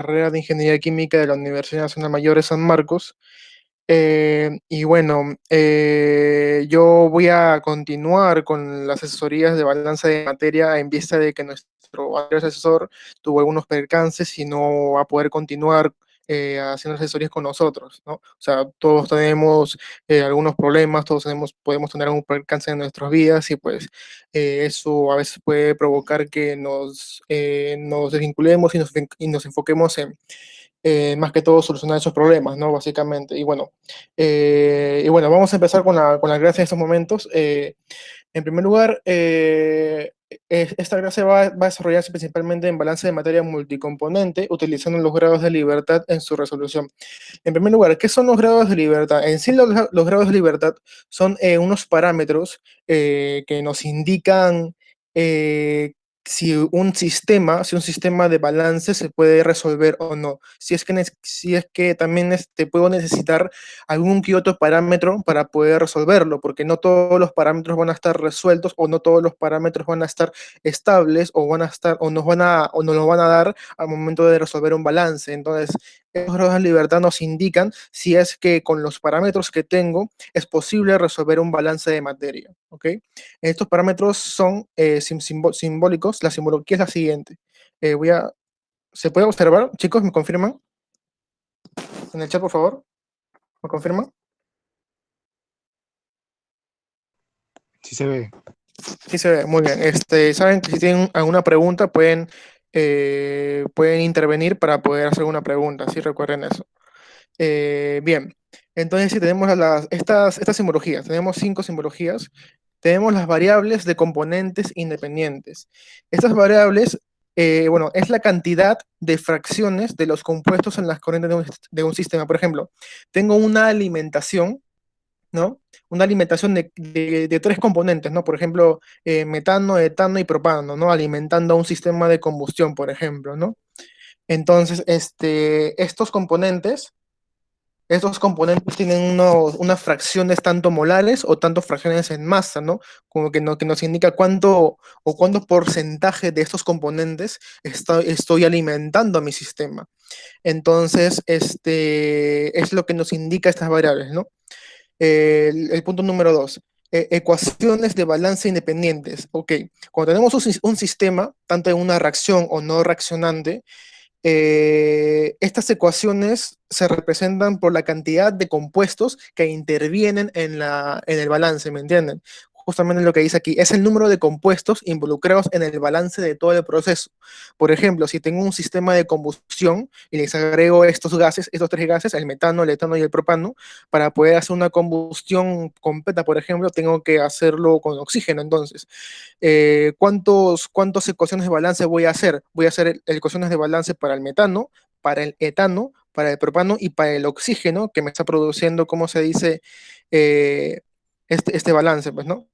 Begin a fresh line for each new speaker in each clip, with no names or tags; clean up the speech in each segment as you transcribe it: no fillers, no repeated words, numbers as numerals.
carrera de Ingeniería Química de la Universidad Nacional Mayor de San Marcos. Y bueno, yo voy a continuar con las asesorías de balanza de materia en vista de que nuestro anterior asesor tuvo algunos percances y no va a poder continuar haciendo asesorías con nosotros, ¿no? O sea, todos tenemos algunos problemas, podemos tener algún percance en nuestras vidas y pues eso a veces puede provocar que nos desvinculemos y nos enfoquemos en más que todo solucionar esos problemas, ¿no? Básicamente. Y bueno, vamos a empezar con la clase en estos momentos. En primer lugar, esta clase va a desarrollarse principalmente en balance de materia multicomponente, utilizando los grados de libertad en su resolución. En primer lugar, ¿qué son los grados de libertad? En sí, los grados de libertad son unos parámetros que nos indican eh, si un sistema de balance se puede resolver o no. Si es que también puedo necesitar algún que otro parámetro para poder resolverlo, porque no todos los parámetros van a estar resueltos o no todos los parámetros van a estar estables o van a estar o nos lo van a dar al momento de resolver un balance. Entonces, estos grados de libertad nos indican si es que con los parámetros que tengo es posible resolver un balance de materia, ¿ok? Estos parámetros son simbólicos. La simbología es la siguiente. ¿Se puede observar? Chicos, ¿me confirman? En el chat, por favor. ¿Me confirman?
Sí se ve.
Sí se ve, muy bien. Saben que si tienen alguna pregunta pueden intervenir para poder hacer una pregunta, sí, recuerden eso. Bien, entonces si tenemos estas simbologías, tenemos 5 simbologías, tenemos las variables de componentes independientes. Estas variables, bueno, es la cantidad de fracciones de los compuestos en las corrientes de un sistema. Por ejemplo, tengo una alimentación, ¿no? Una alimentación de 3 componentes, ¿no? Por ejemplo, metano, etano y propano, ¿no? Alimentando a un sistema de combustión, por ejemplo, ¿no? Entonces, estos componentes tienen unas fracciones tanto molares o tanto fracciones en masa, ¿no? Como que nos indica cuánto porcentaje de estos componentes estoy alimentando a mi sistema. Entonces, es lo que nos indica estas variables, ¿no? El punto número 2. Ecuaciones de balance independientes. Ok, cuando tenemos un sistema, tanto en una reacción o no reaccionante, estas ecuaciones se representan por la cantidad de compuestos que intervienen en el balance, ¿me entienden? Justamente lo que dice aquí, es el número de compuestos involucrados en el balance de todo el proceso. Por ejemplo, si tengo un sistema de combustión y les agrego estos 3 gases, el metano, el etano y el propano, para poder hacer una combustión completa, por ejemplo, tengo que hacerlo con oxígeno. Entonces, ¿cuántas ecuaciones de balance voy a hacer? Voy a hacer ecuaciones de balance para el metano, para el etano, para el propano y para el oxígeno que me está produciendo, ¿cómo se dice? Eh, este balance, pues, ¿no?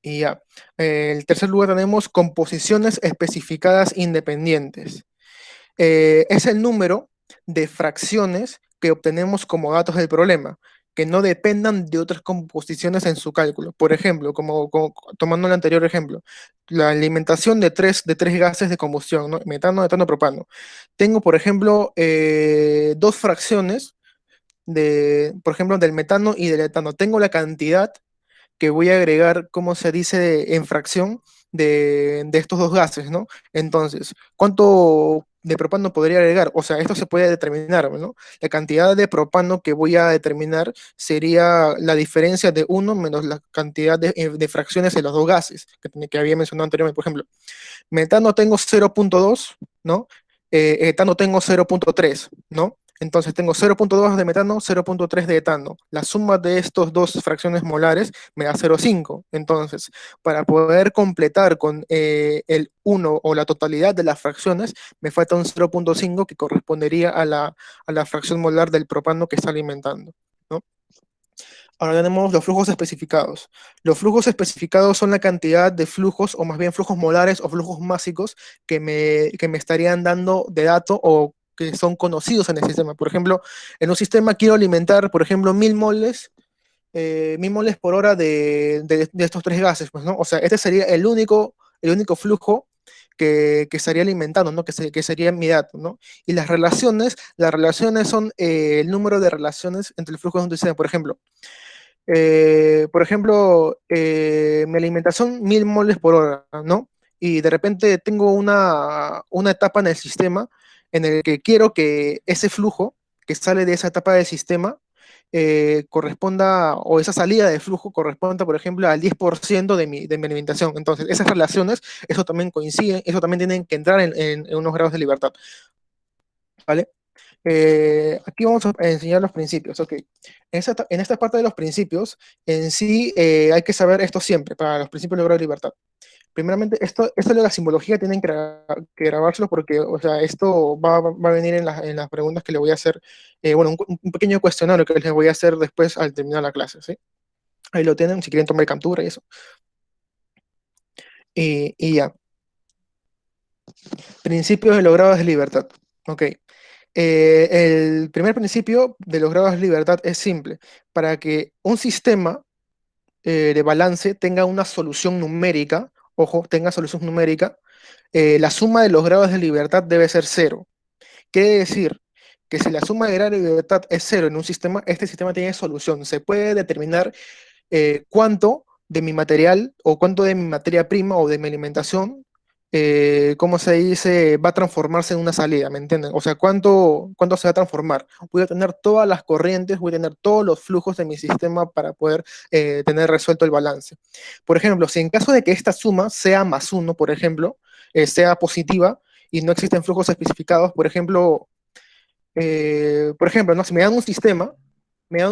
Y ya. En tercer lugar tenemos composiciones especificadas independientes. Es el número de fracciones que obtenemos como datos del problema, que no dependan de otras composiciones en su cálculo. Por ejemplo, tomando el anterior ejemplo, la alimentación de tres gases de combustión, ¿no? Metano, etano, propano. Tengo, por ejemplo, 2 fracciones por ejemplo, del metano y del etano. Tengo la cantidad que voy a agregar, ¿cómo se dice?, en fracción de estos 2 gases, ¿no? Entonces, ¿cuánto de propano podría agregar? O sea, esto se puede determinar, ¿no? La cantidad de propano que voy a determinar sería la diferencia de uno menos la cantidad de fracciones de los 2 gases que había mencionado anteriormente. Por ejemplo, metano tengo 0,2, ¿no? Etano tengo 0,3, ¿no? Entonces tengo 0,2 de metano, 0,3 de etano. La suma de estos 2 fracciones molares me da 0,5. Entonces, para poder completar con el uno o la totalidad de las fracciones, me falta un 0,5 que correspondería a la fracción molar del propano que está alimentando, ¿no? Ahora tenemos los flujos especificados. Los flujos especificados son la cantidad de flujos, o más bien flujos molares o flujos másicos que me estarían dando de dato o que son conocidos en el sistema. Por ejemplo, en un sistema quiero alimentar, por ejemplo, 1000 moles por hora de estos 3 gases, pues, ¿no? O sea, este sería el único flujo que estaría alimentando, ¿no? Que sería mi dato, ¿no? Y las relaciones son el número de relaciones entre el flujo de un sistema. Mi alimentación 1000 moles por hora, ¿no? Y de repente tengo una etapa en el sistema en el que quiero que ese flujo que sale de esa etapa del sistema corresponda, o esa salida de flujo corresponda, por ejemplo, al 10% de mi alimentación. Entonces, esas relaciones, eso también coincide, eso también tienen que entrar en unos grados de libertad, ¿vale? Aquí vamos a enseñar los principios, ok. En esta parte de los principios, en sí hay que saber esto siempre, para los principios de grado de libertad. Primeramente, esto de la simbología tienen que grabárselo porque, o sea, esto va a venir en las preguntas que le voy a hacer, bueno, un pequeño cuestionario que les voy a hacer después al terminar la clase, ¿sí? Ahí lo tienen, si quieren tomar captura y eso. Y ya, principios de los grados de libertad, ok. El primer principio de los grados de libertad es simple. Para que un sistema de balance tenga una solución numérica, ojo, tenga solución numérica, la suma de los grados de libertad debe ser cero. Quiere decir que si la suma de grados de libertad es cero en un sistema, este sistema tiene solución. Se puede determinar cuánto de mi material o cuánto de mi materia prima o de mi alimentación, ¿cómo se dice? Va a transformarse en una salida, ¿me entienden? O sea, cuánto se va a transformar. Voy a tener todas las corrientes, voy a tener todos los flujos de mi sistema para poder tener resuelto el balance. Por ejemplo, si en caso de que esta suma sea más uno, por ejemplo, sea positiva y no existen flujos especificados, por ejemplo, ¿no? Si me dan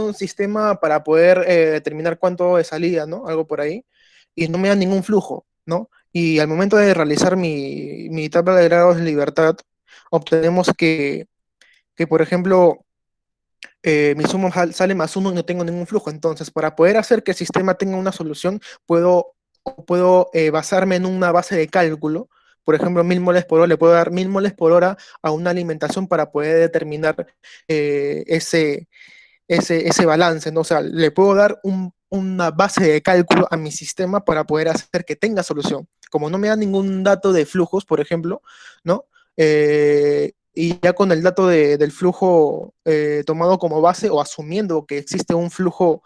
un sistema para poder determinar cuánto de salida, ¿no? Algo por ahí, y no me dan ningún flujo, ¿no? Y al momento de realizar mi tabla de grados de libertad, obtenemos que por ejemplo, mi suma sale más uno y no tengo ningún flujo. Entonces, para poder hacer que el sistema tenga una solución, puedo basarme en una base de cálculo. Por ejemplo, 1000 moles por hora, le puedo dar 1000 moles por hora a una alimentación para poder determinar ese balance, ¿no? O sea, le puedo dar una base de cálculo a mi sistema para poder hacer que tenga solución. Como no me da ningún dato de flujos, por ejemplo, ¿no? Y ya con el dato del flujo tomado como base o asumiendo que existe un flujo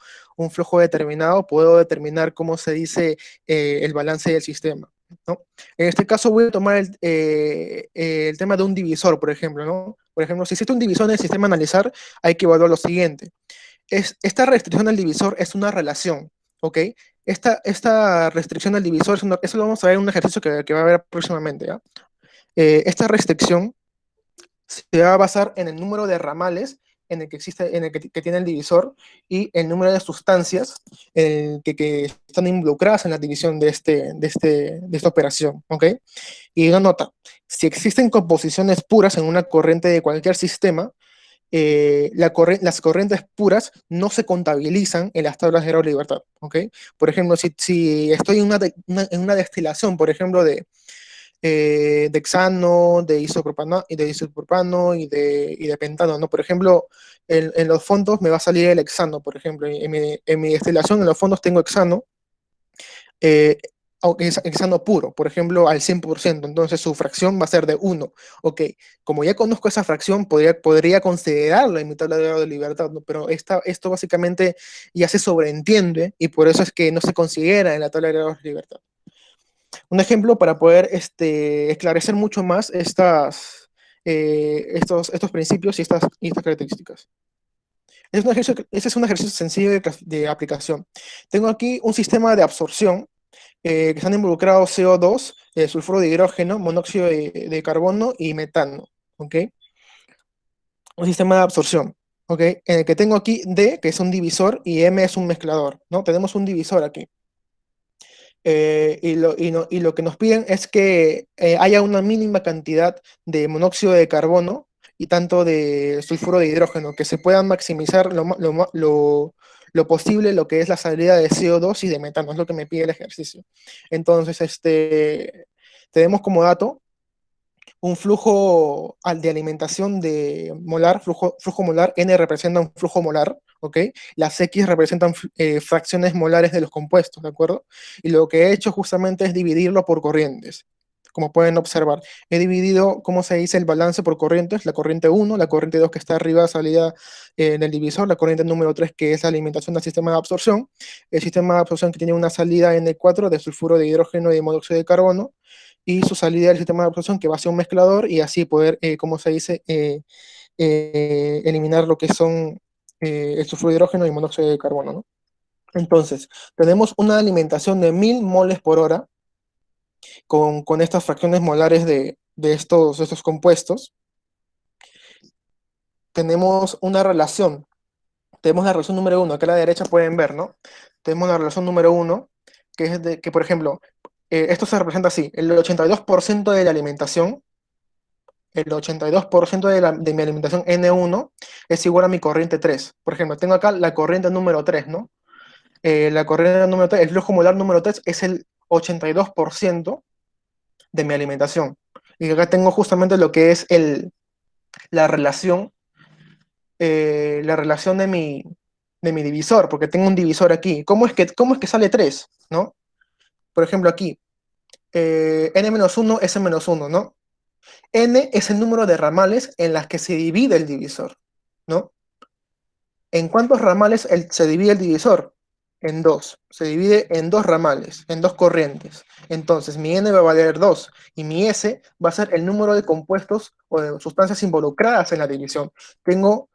determinado, puedo determinar cómo se dice el balance del sistema, ¿no? En este caso voy a tomar el tema de un divisor, por ejemplo, ¿no? Por ejemplo, si existe un divisor en el sistema a analizar, hay que evaluar lo siguiente. Esta restricción al divisor es una relación, ¿ok? Esta restricción al divisor, eso lo vamos a ver en un ejercicio que va a ver próximamente, ¿ya? Esta restricción se va a basar en el número de ramales en el que existe, en el que tiene el divisor y el número de sustancias que están involucradas en la división de esta operación, ¿ok? Y una nota, si existen composiciones puras en una corriente de cualquier sistema, las corrientes puras no se contabilizan en las tablas de grado de libertad, ¿ok? Por ejemplo, si estoy en una destilación, por ejemplo, de hexano, de isopropano y de pentano, ¿no? Por ejemplo, en los fondos me va a salir el hexano, por ejemplo. En mi destilación, en los fondos tengo hexano, eh, aunque es hexano puro, por ejemplo, al 100%, entonces su fracción va a ser de 1. Ok, como ya conozco esa fracción, podría considerarlo en mi tabla de grado de libertad, ¿no? Pero esto básicamente ya se sobreentiende y por eso es que no se considera en la tabla de grado de libertad. Un ejemplo para poder esclarecer mucho más estos principios y estas características. Este es un ejercicio sencillo de aplicación. Tengo aquí un sistema de absorción que están involucrados CO2, sulfuro de hidrógeno, monóxido de carbono y metano. ¿Ok? Un sistema de absorción. ¿Ok? En el que tengo aquí D, que es un divisor, y M es un mezclador. ¿No? Tenemos un divisor aquí. Y lo que nos piden es que haya una mínima cantidad de monóxido de carbono y tanto de sulfuro de hidrógeno, que se puedan maximizar lo posible lo que es la salida de CO2 y de metano, es lo que me pide el ejercicio. Entonces, tenemos como dato un flujo de alimentación de molar, flujo molar, N representa un flujo molar, ¿ok? Las X representan fracciones molares de los compuestos, ¿de acuerdo? Y lo que he hecho justamente es dividirlo por corrientes. como pueden observar. He dividido, ¿cómo se dice? El balance por corrientes, la corriente uno, la corriente 2 que está arriba, salida en el divisor, la corriente número 3 que es la alimentación del sistema de absorción, el sistema de absorción que tiene una salida N4 de sulfuro de hidrógeno y de monóxido de carbono, y su salida del sistema de absorción que va a ser un mezclador y así poder, ¿cómo se dice? Eliminar lo que son el sulfuro de hidrógeno y monóxido de carbono, ¿no? Entonces, tenemos una alimentación de 1000 moles por hora con estas fracciones molares de estos compuestos. Tenemos una relación, tenemos la relación número uno, acá a la derecha pueden ver, ¿no? Tenemos la relación número uno, que es de que, por ejemplo, esto se representa así, el 82% de la alimentación, el 82% de mi alimentación N1 es igual a mi corriente 3. Por ejemplo, tengo acá la corriente número 3, ¿no? La corriente número 3, el flujo molar número 3 es el 82% de mi alimentación. Y acá tengo justamente lo que es la relación, la relación de mi divisor, porque tengo un divisor aquí. Cómo es que sale 3, ¿no? Por ejemplo, aquí, n-1, s-1, ¿no? N es el número de ramales en las que se divide el divisor, ¿no? ¿En cuántos ramales se divide el divisor? En dos. Se divide en dos ramales, en dos corrientes. Entonces, mi N va a valer 2 y mi S va a ser el número de compuestos o de sustancias involucradas en la división. Tengo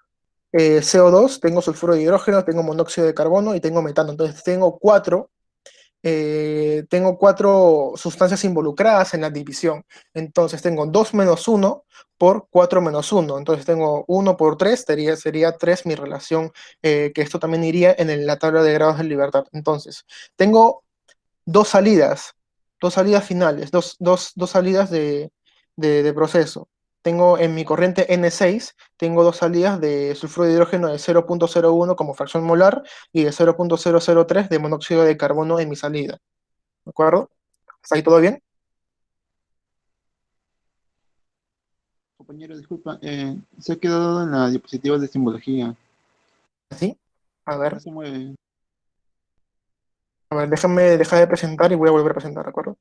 CO2, tengo sulfuro de hidrógeno, tengo monóxido de carbono y tengo metano. Entonces, tengo cuatro sustancias involucradas en la división. Entonces tengo 2 menos uno por 4 menos uno. Entonces tengo uno por 3 sería 3 mi relación, que esto también iría en la tabla de grados de libertad. Entonces, tengo dos salidas, dos salidas finales, dos salidas de proceso. Tengo en mi corriente N6, tengo dos salidas de sulfuro de hidrógeno de 0,01 como fracción molar y de 0,003 de monóxido de carbono en mi salida. ¿De acuerdo? ¿Está ahí todo bien?
Compañero, disculpa, se ha quedado en la diapositiva de simbología.
¿Sí?
No se mueve.
A ver, déjame dejar de presentar y voy a volver a presentar, ¿de acuerdo?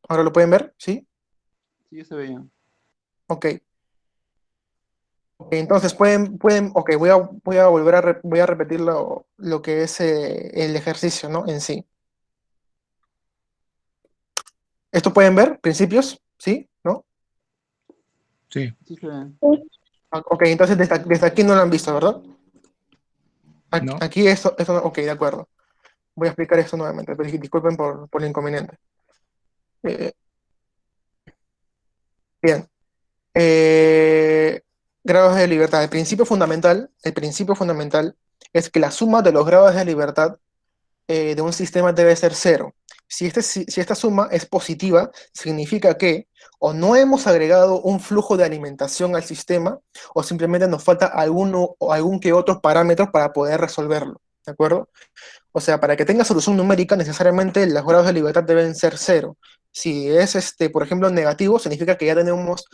¿Ahora lo pueden ver? ¿Sí?
Sí, ya se veía.
Ok. Ok, entonces ok, voy a volver voy a repetir lo que es el ejercicio, ¿no? En sí. ¿Esto pueden ver? ¿Principios? ¿Sí? ¿No?
Sí. Sí se ve.
Ok, entonces desde aquí no lo han visto, ¿verdad?
¿No?
Aquí esto ok, de acuerdo. Voy a explicar esto nuevamente, pero disculpen por el inconveniente. Eh, bien. Eh, Grados de libertad. El principio fundamental es que la suma de los grados de libertad de un sistema debe ser cero. Si esta suma es positiva, significa que o no hemos agregado un flujo de alimentación al sistema o simplemente nos falta alguno o algún que otros parámetros para poder resolverlo. ¿De acuerdo? O sea, para que tenga solución numérica, necesariamente los grados de libertad deben ser cero. Si es, por ejemplo, negativo, significa que ya tenemos,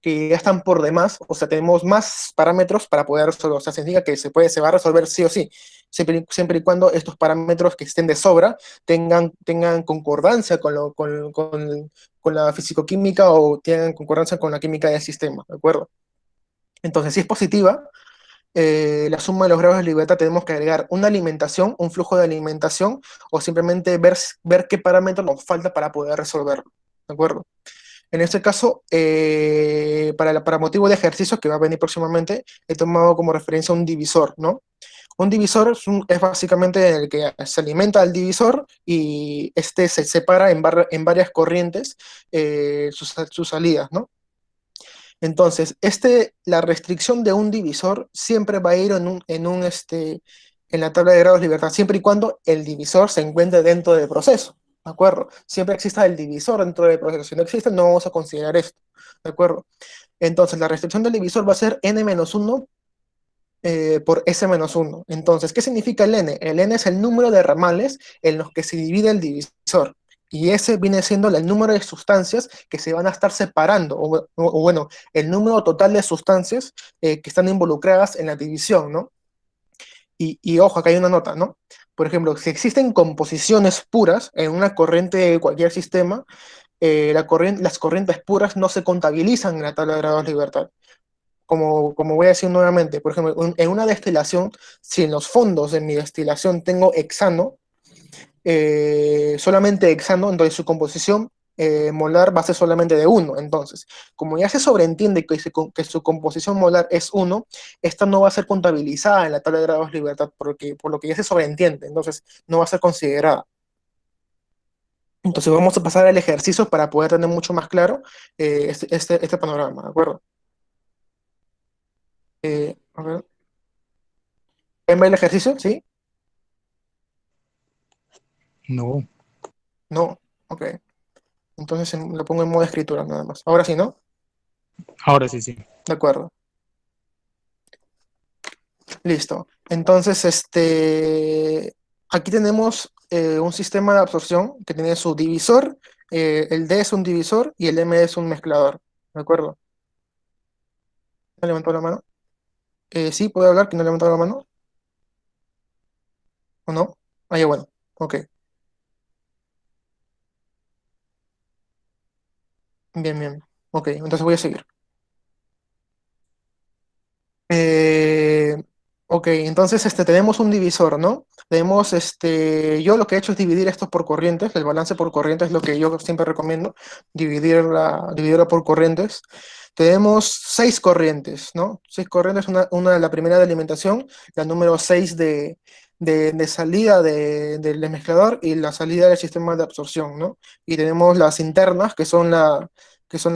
que ya están por demás, o sea, tenemos más parámetros para poder resolver. O sea, significa que se va a resolver sí o sí, siempre y cuando estos parámetros que estén de sobra tengan concordancia con la fisicoquímica o tengan concordancia con la química del sistema, ¿de acuerdo? Entonces, si es positiva, la suma de los grados de libertad tenemos que agregar una alimentación, un flujo de alimentación, o simplemente ver qué parámetro nos falta para poder resolverlo. ¿De acuerdo? En este caso, para motivo de ejercicio que va a venir próximamente, he tomado como referencia un divisor, ¿no? Un divisor es básicamente el que se alimenta al divisor y este se separa en varias corrientes sus salidas, ¿no? Entonces, la restricción de un divisor siempre va a ir en la tabla de grados de libertad, siempre y cuando el divisor se encuentre dentro del proceso, ¿de acuerdo? Siempre exista el divisor dentro del proceso. Si no existe, no vamos a considerar esto, ¿de acuerdo? Entonces, la restricción del divisor va a ser n-1 por S-1. Entonces, ¿qué significa el N? El N es el número de ramales en los que se divide el divisor. Y ese viene siendo el número de sustancias que se van a estar separando, o bueno, el número total de sustancias que están involucradas en la división, ¿no? Y ojo, acá hay una nota, ¿no? Por ejemplo, si existen composiciones puras en una corriente de cualquier sistema, las corrientes puras no se contabilizan en la tabla de grados de libertad. Como voy a decir nuevamente, por ejemplo, en una destilación, si en los fondos de mi destilación tengo hexano, solamente hexano, entonces su composición molar va a ser solamente de uno. Entonces, como ya se sobreentiende que su composición molar es uno, esta no va a ser contabilizada en la tabla de grados de libertad, porque, por lo que ya se sobreentiende, entonces no va a ser considerada. Entonces vamos a pasar al ejercicio para poder tener mucho más claro este panorama, ¿de acuerdo? A ver, ¿ven el ejercicio? ¿Sí?
No,
No. Ok. Entonces lo pongo en modo escritura nada más. Ahora sí, ¿no?
ahora sí, sí.
De acuerdo. Listo. Entonces, aquí tenemos un sistema de absorción que tiene su divisor, el D es un divisor y el M es un mezclador. ¿De acuerdo? ¿No levantó la mano? Sí, puede hablar, que no levantó la mano, ¿o no? Ah, ya, bueno. Ok. Bien, bien. Ok, entonces voy a seguir. Eh, ok, entonces tenemos un divisor, ¿no? Tenemos, yo lo que he hecho es dividir esto por corrientes, el balance por corrientes es lo que yo siempre recomiendo, dividirla por corrientes. Tenemos seis corrientes, ¿no? Seis corrientes, la primera de alimentación, la número seis de salida del mezclador y la salida del sistema de absorción, ¿no? Y tenemos las internas, que son la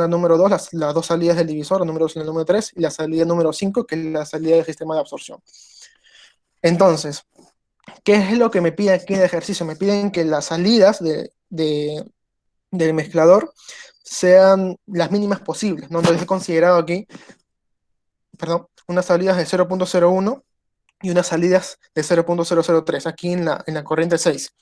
número 2 las dos salidas del divisor, la número 2 y la número 3 y la salida número 5 que es la salida del sistema de absorción. Entonces, ¿qué es lo que me pide aquí en el ejercicio? Me piden que las salidas del mezclador sean las mínimas posibles, ¿no? Entonces he considerado aquí, perdón, unas salidas de 0.01 y unas salidas de 0.003 aquí en la corriente 6.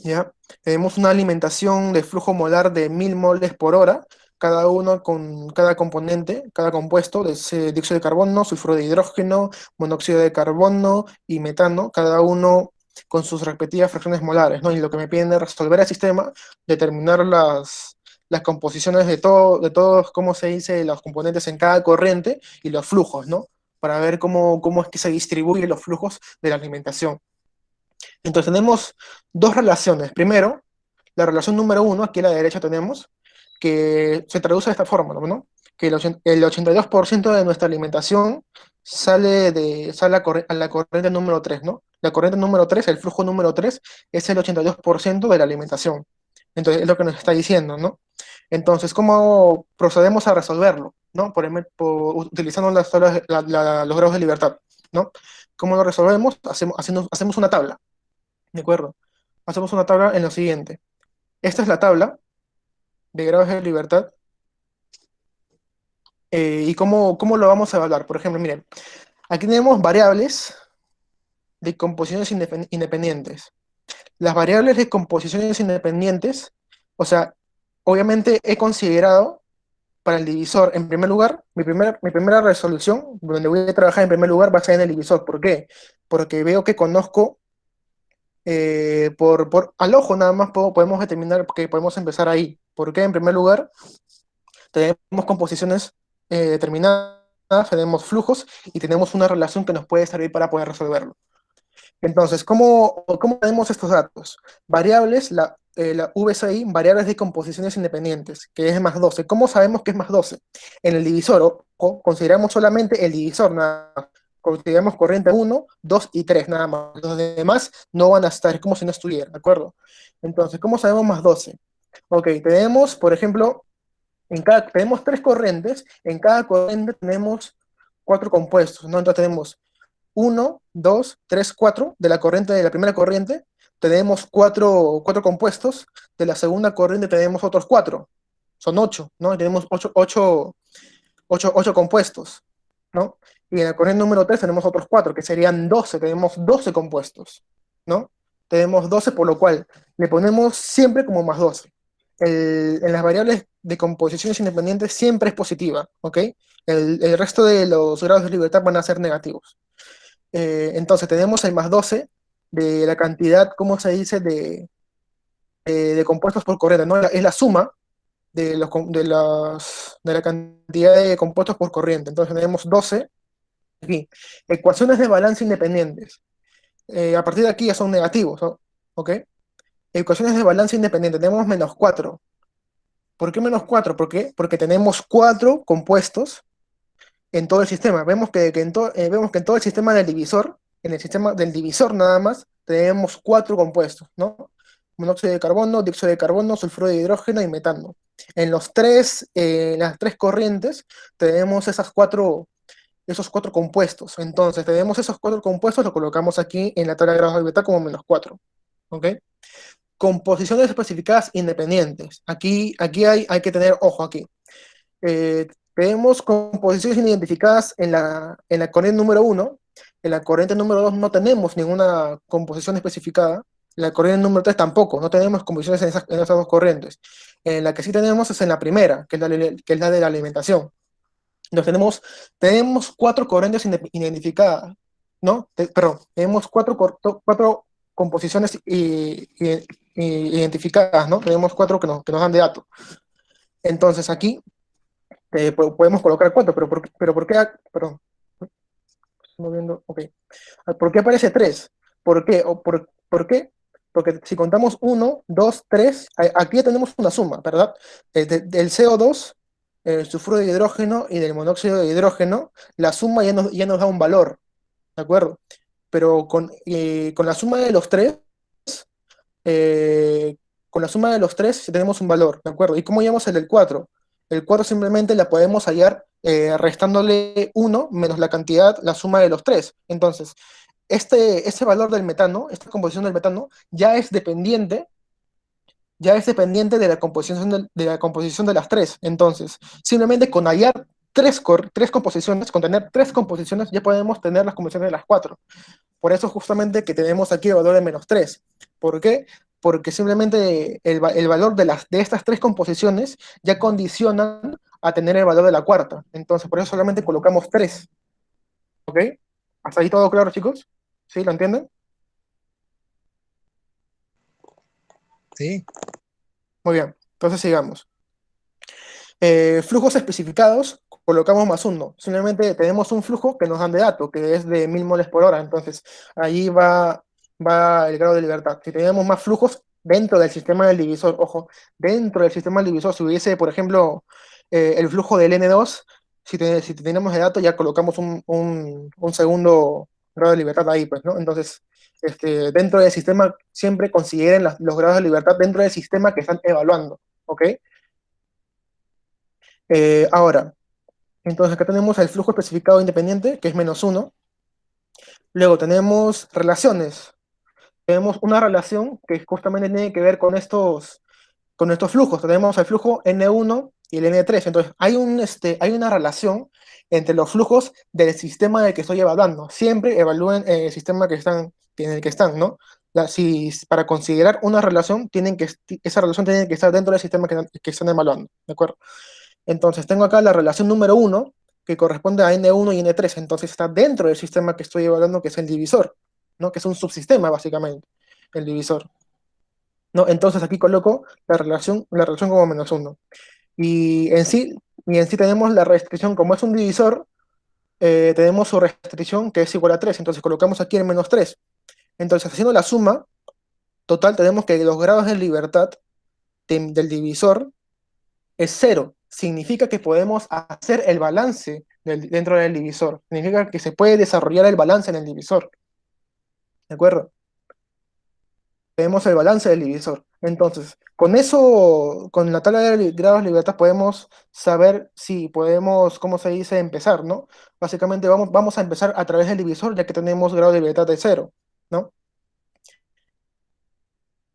¿Ya? Tenemos una alimentación de flujo molar de 1000 moles por hora, cada uno con cada componente, cada compuesto, de ese dióxido de carbono, sulfuro de hidrógeno, monóxido de carbono y metano, cada uno con sus respectivas fracciones molares, ¿no? Y lo que me piden es resolver el sistema, determinar las composiciones de todos, ¿cómo se dice?, los componentes en cada corriente y los flujos, ¿no? Para ver cómo es que se distribuyen los flujos de la alimentación. Entonces tenemos dos relaciones. Primero, la relación número uno, aquí a la derecha tenemos, que se traduce de esta forma, ¿no? Que el 82% de nuestra alimentación sale a la corriente número 3, ¿no? La corriente número 3, el flujo número 3, es el 82% de la alimentación. Entonces, es lo que nos está diciendo, ¿no? Entonces, ¿cómo procedemos a resolverlo? ¿No? Utilizando los grados de libertad, ¿no? ¿Cómo lo resolvemos? Hacemos una tabla. ¿De acuerdo? Hacemos una tabla en lo siguiente. Esta es la tabla de grados de libertad. ¿Y cómo lo vamos a evaluar? Por ejemplo, miren, aquí tenemos variables de composiciones independientes. Las variables de composiciones independientes, o sea, obviamente he considerado para el divisor, en primer lugar, mi primera resolución, donde voy a trabajar en primer lugar, va a ser en el divisor. ¿Por qué? Porque veo que conozco al ojo nada más podemos determinar que podemos empezar ahí. Porque en primer lugar tenemos composiciones determinadas, tenemos flujos y tenemos una relación que nos puede servir para poder resolverlo. Entonces, ¿cómo tenemos estos datos? Variables, la VCI, variables de composiciones independientes, que es más 12. ¿Cómo sabemos que es más 12? En el divisor, consideramos solamente el divisor, nada más. Consideramos corriente uno, 2 y 3 nada más. Los demás no van a estar, es como si no estuvieran, ¿de acuerdo? Entonces, ¿cómo sabemos más 12? Ok, tenemos, por ejemplo, tenemos tres corrientes, en cada corriente tenemos cuatro compuestos, ¿no? Entonces tenemos uno, 2, 3, 4 de la corriente de la primera corriente, tenemos cuatro compuestos, de la segunda corriente tenemos otros cuatro, son 8, ¿no? Tenemos ocho compuestos, ¿no? Y en la corriente número 3 tenemos otros cuatro, que serían 12, tenemos 12 compuestos, ¿no? Tenemos 12, por lo cual le ponemos siempre como más 12. En las variables de composiciones independientes siempre es positiva, ¿ok? El resto de los grados de libertad van a ser negativos. Entonces tenemos el más 12 de la cantidad, ¿cómo se dice?, de compuestos por corriente, ¿no? Es la suma de la cantidad de compuestos por corriente. Entonces tenemos 12 aquí. Ecuaciones de balance independientes. A partir de aquí ya son negativos, ¿no? ¿Ok? Ecuaciones de balance independiente. Tenemos menos 4. ¿Por qué menos 4? ¿Por qué? Porque tenemos 4 compuestos en todo el sistema. Vemos que en todo el sistema del divisor, en el sistema del divisor nada más, tenemos 4 compuestos, ¿no? Monóxido de carbono, dióxido de carbono, sulfuro de hidrógeno y metano. Las tres corrientes tenemos esos cuatro compuestos. Entonces, tenemos esos 4 compuestos, lo colocamos aquí en la tabla de grados de beta como menos 4. ¿Ok? Composiciones especificadas independientes. Aquí hay que tener ojo aquí. Tenemos composiciones identificadas en la corriente número 1. En la corriente número 2 no tenemos ninguna composición especificada. En la corriente número 3 tampoco, no tenemos composiciones en esas dos corrientes. En la que sí tenemos es en la primera, que es la de la alimentación. Entonces tenemos 4 corrientes identificadas, ¿no? Perdón, tenemos 4 composiciones identificadas, ¿no? Tenemos 4 que nos dan de datos. Entonces aquí podemos colocar 4, pero ¿por qué? Perdón, estoy viendo, ok. ¿Por qué aparece 3? ¿Por qué? ¿Por qué? Porque si contamos 1, 2, 3, aquí ya tenemos una suma, ¿verdad? Del CO2, el sulfuro de hidrógeno y del monóxido de hidrógeno, la suma ya nos da un valor, ¿de acuerdo? Pero con la suma de los tres, eh, sí tenemos un valor, ¿de acuerdo? ¿Y cómo hallamos el del 4? El 4 simplemente la podemos hallar restándole 1 menos la cantidad, la suma de los 3. Entonces, este valor del metano, esta composición del metano, ya es dependiente de la composición de las tres. Entonces, simplemente con hallar tres composiciones, con tener 3 composiciones, ya podemos tener las composiciones de las 4. Por eso justamente que tenemos aquí el valor de menos 3. ¿Por qué? Porque simplemente el valor de estas 3 composiciones ya condicionan a tener el valor de la cuarta. Entonces, por eso solamente colocamos 3. ¿Ok? ¿Hasta ahí todo claro, chicos? ¿Sí? ¿Lo entienden?
Sí.
Muy bien. Entonces sigamos. Flujos especificados, colocamos más 1. Simplemente tenemos un flujo que nos dan de dato, que es de 1000 moles por hora. Entonces, ahí va el grado de libertad. Si tenemos más flujos dentro del sistema del divisor, ojo, dentro del sistema del divisor, si hubiese, por ejemplo, el flujo del N2, si tenemos de dato, ya colocamos un segundo grado de libertad ahí, pues, ¿no? Entonces, dentro del sistema, siempre consideren los grados de libertad dentro del sistema que están evaluando, ¿ok? Ahora, entonces acá tenemos el flujo especificado independiente, que es menos 1. Luego tenemos relaciones. Tenemos una relación que justamente tiene que ver con estos flujos. Tenemos el flujo N1 y el N3. Entonces, hay una relación entre los flujos del sistema del que estoy evaluando. Siempre evalúen el sistema en el que están, ¿no? Para considerar una relación, esa relación tiene que estar dentro del sistema que están evaluando, ¿de acuerdo? Entonces, tengo acá la relación número 1, que corresponde a N1 y N3. Entonces, está dentro del sistema que estoy evaluando, que es el divisor, ¿no? Que es un subsistema, básicamente, el divisor, ¿no? Entonces, aquí coloco la relación como menos 1. Y en sí tenemos la restricción, como es un divisor, tenemos su restricción que es igual a 3. Entonces, colocamos aquí el menos 3. Entonces, haciendo la suma total, tenemos que los grados de libertad del divisor es 0. Significa que podemos hacer el balance dentro del divisor. Significa que se puede desarrollar el balance en el divisor. ¿De acuerdo? Tenemos el balance del divisor. Entonces, con eso, con la tabla de grados de libertad podemos saber si podemos, ¿cómo se dice?, empezar, ¿no? Básicamente vamos a empezar a través del divisor, ya que tenemos grado de libertad de 0, ¿no?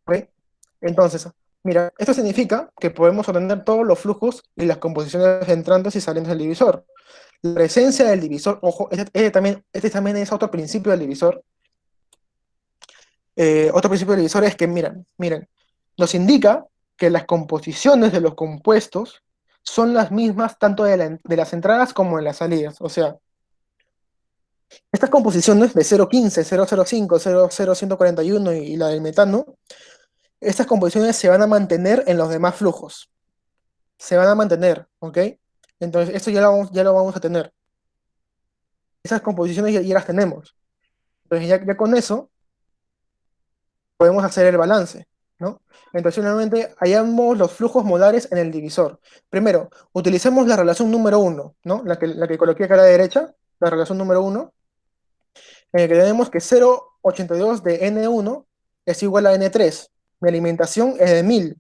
¿Ok? Entonces, mira, esto significa que podemos obtener todos los flujos y las composiciones entrantes y salientes del divisor. La presencia del divisor, ojo, este también es otro principio del divisor. Otro principio del divisor es que, miren, nos indica que las composiciones de los compuestos son las mismas tanto de las entradas como de las salidas. O sea, estas composiciones de 0,15, 0,05, 0,0141 y la del metano, estas composiciones se van a mantener en los demás flujos. Se van a mantener, ¿ok? Entonces, esto ya lo vamos a tener. Esas composiciones ya las tenemos. Entonces, ya con eso podemos hacer el balance, ¿no? Entonces, nuevamente, hallamos los flujos molares en el divisor. Primero, utilicemos la relación número uno, ¿no? La que coloqué acá a la derecha, la relación número uno, en el que tenemos que 0,82 de N1 es igual a N3. Mi alimentación es de 1000.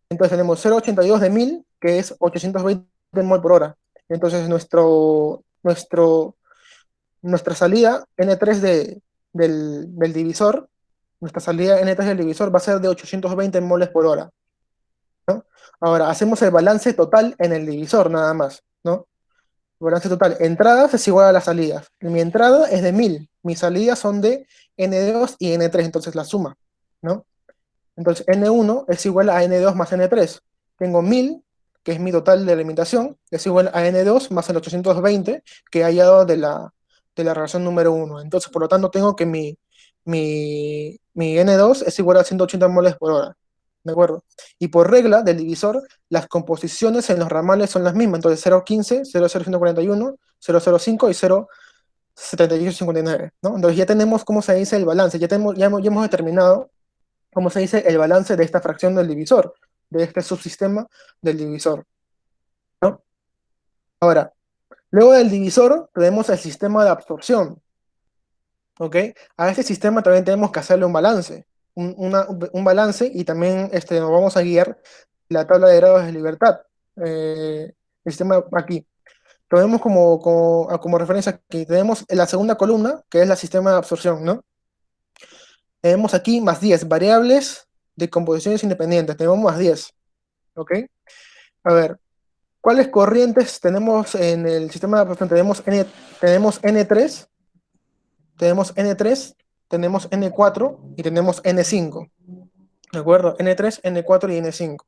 Entonces tenemos 0,82 de 1000, que es 820 mol por hora. Entonces nuestra salida N3 del divisor, nuestra salida N3 del divisor va a ser de 820 moles por hora, ¿no? Ahora, hacemos el balance total en el divisor nada más, ¿no? Balance total. Entradas es igual a las salidas. Mi entrada es de 1000. Mis salidas son de N2 y N3, entonces la suma, ¿no? Entonces N1 es igual a N2 más N3. Tengo 1000, que es mi total de alimentación, es igual a N2 más el 820 que he hallado de la relación número uno. Entonces, por lo tanto, tengo que mi N2 es igual a 180 moles por hora. ¿De acuerdo? Y por regla del divisor, las composiciones en los ramales son las mismas. Entonces, 0,15, 0,0141, 0,05 y 0,7859, ¿no? Entonces, ya tenemos cómo se dice el balance. Ya hemos determinado cómo se dice el balance de esta fracción del divisor, de este subsistema del divisor, ¿no? Ahora, luego del divisor tenemos el sistema de absorción, ¿ok? A este sistema también tenemos que hacerle un balance, un balance, y también nos vamos a guiar la tabla de grados de libertad. El sistema aquí. Tenemos como referencia aquí, tenemos en la segunda columna, que es el sistema de absorción, ¿no? Tenemos aquí más 10 variables de composiciones independientes, tenemos más 10, ¿ok? A ver, ¿cuáles corrientes tenemos en el sistema de absorción? Tenemos N3, tenemos N3, tenemos N4 y tenemos N5, ¿de acuerdo? N3, N4 y N5.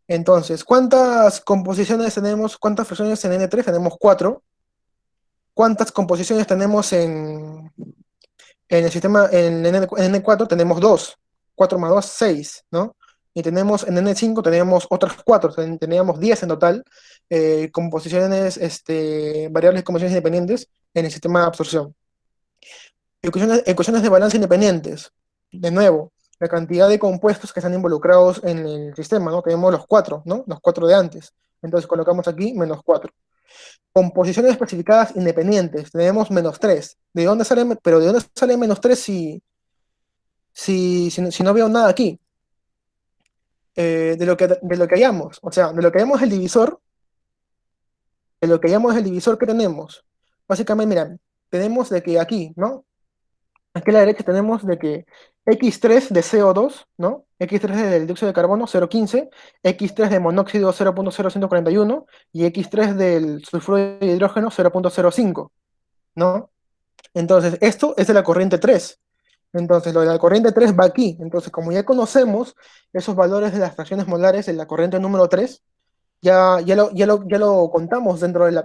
Entonces, ¿cuántas composiciones tenemos? ¿Cuántas fracciones en N3? Tenemos 4. ¿Cuántas composiciones tenemos en el sistema, en N4 tenemos 2, 4 más 2, 6, ¿no? Y tenemos en N5 tenemos otras 4, teníamos 10 en total, composiciones, variables de composiciones independientes en el sistema de absorción. Ecuaciones de balance independientes. De nuevo, la cantidad de compuestos que están involucrados en el sistema, ¿no? Tenemos los 4, ¿no? Los 4 de antes. Entonces colocamos aquí menos 4. Composiciones especificadas independientes, tenemos menos 3. Pero ¿de dónde sale menos 3 si no veo nada aquí? De lo que hayamos. O sea, de lo que hayamos el divisor, ¿qué tenemos? Básicamente, miren, tenemos de que aquí, ¿no? Aquí a la derecha tenemos de que X3 de CO2, ¿no? X3 del dióxido de carbono, 0,15, X3 de monóxido, 0,0141, y X3 del sulfuro de hidrógeno, 0,05, ¿no? Entonces, esto es de la corriente 3. Entonces, lo de la corriente 3 va aquí. Entonces, como ya conocemos esos valores de las fracciones molares en la corriente número 3, ya lo contamos dentro de la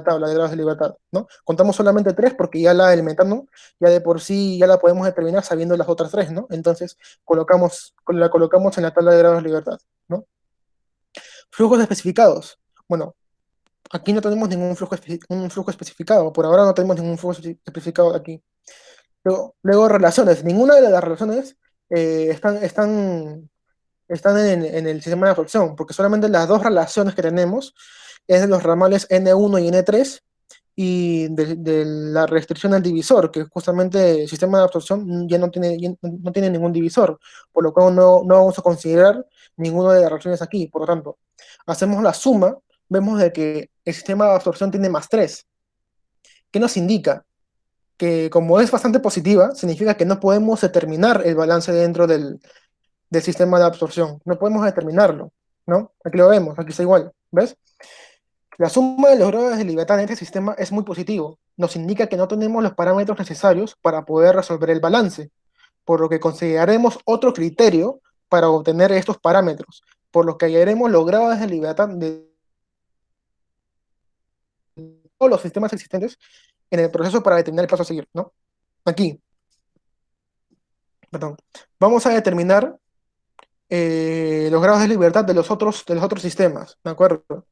tabla de grados de libertad, ¿no? Contamos solamente 3 porque ya la del metano, ya de por sí, ya la podemos determinar sabiendo las otras 3, ¿no? Entonces, la colocamos en la tabla de grados de libertad, ¿no? Flujos especificados. Bueno, aquí no tenemos un flujo especificado. Por ahora no tenemos ningún flujo especificado aquí. Luego relaciones. Ninguna de las relaciones están en el sistema de absorción, porque solamente las dos relaciones que tenemos es de los ramales N1 y N3 y de la restricción al divisor, que justamente el sistema de absorción ya no tiene ningún divisor, por lo cual no vamos a considerar ninguna de las relaciones aquí. Por lo tanto, hacemos la suma, vemos de que el sistema de absorción tiene más 3. ¿Qué nos indica? Que como es bastante positiva, significa que no podemos determinar el balance dentro del sistema de absorción. No podemos determinarlo, ¿no? Aquí lo vemos, aquí está igual, ¿ves? La suma de los grados de libertad en este sistema es muy positivo. Nos indica que no tenemos los parámetros necesarios para poder resolver el balance, por lo que consideraremos otro criterio para obtener estos parámetros, por lo que hallaremos los grados de libertad de todos los sistemas existentes en el proceso para determinar el paso a seguir, ¿no? Aquí, perdón, vamos a determinar los grados de libertad de los otros sistemas, ¿de acuerdo?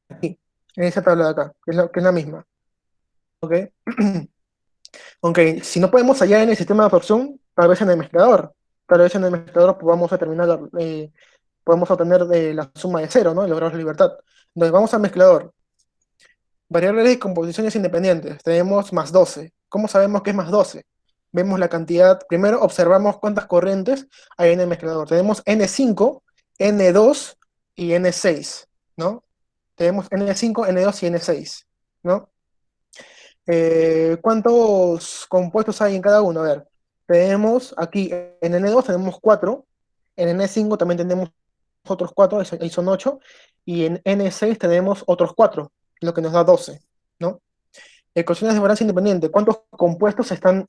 Aquí, en esa tabla de acá, que es la misma, ¿ok? Aunque si no podemos hallar en el sistema de absorción, tal vez en el mezclador. Tal vez en el mezclador podamos determinar, podemos obtener la suma de cero, ¿no? Y lograr la libertad. Entonces vamos al mezclador. Variables y composiciones independientes. Tenemos más 12. ¿Cómo sabemos que es más 12? Vemos la cantidad, primero observamos cuántas corrientes hay en el mezclador. Tenemos N5, N2 y N6, ¿no? Tenemos N5, N2 y N6, ¿no? ¿Cuántos compuestos hay en cada uno? A ver, tenemos aquí en N2 tenemos 4, en N5 también tenemos otros 4, ahí son 8, y en N6 tenemos otros 4, lo que nos da 12, ¿no? Ecuaciones de balance independiente. ¿Cuántos compuestos están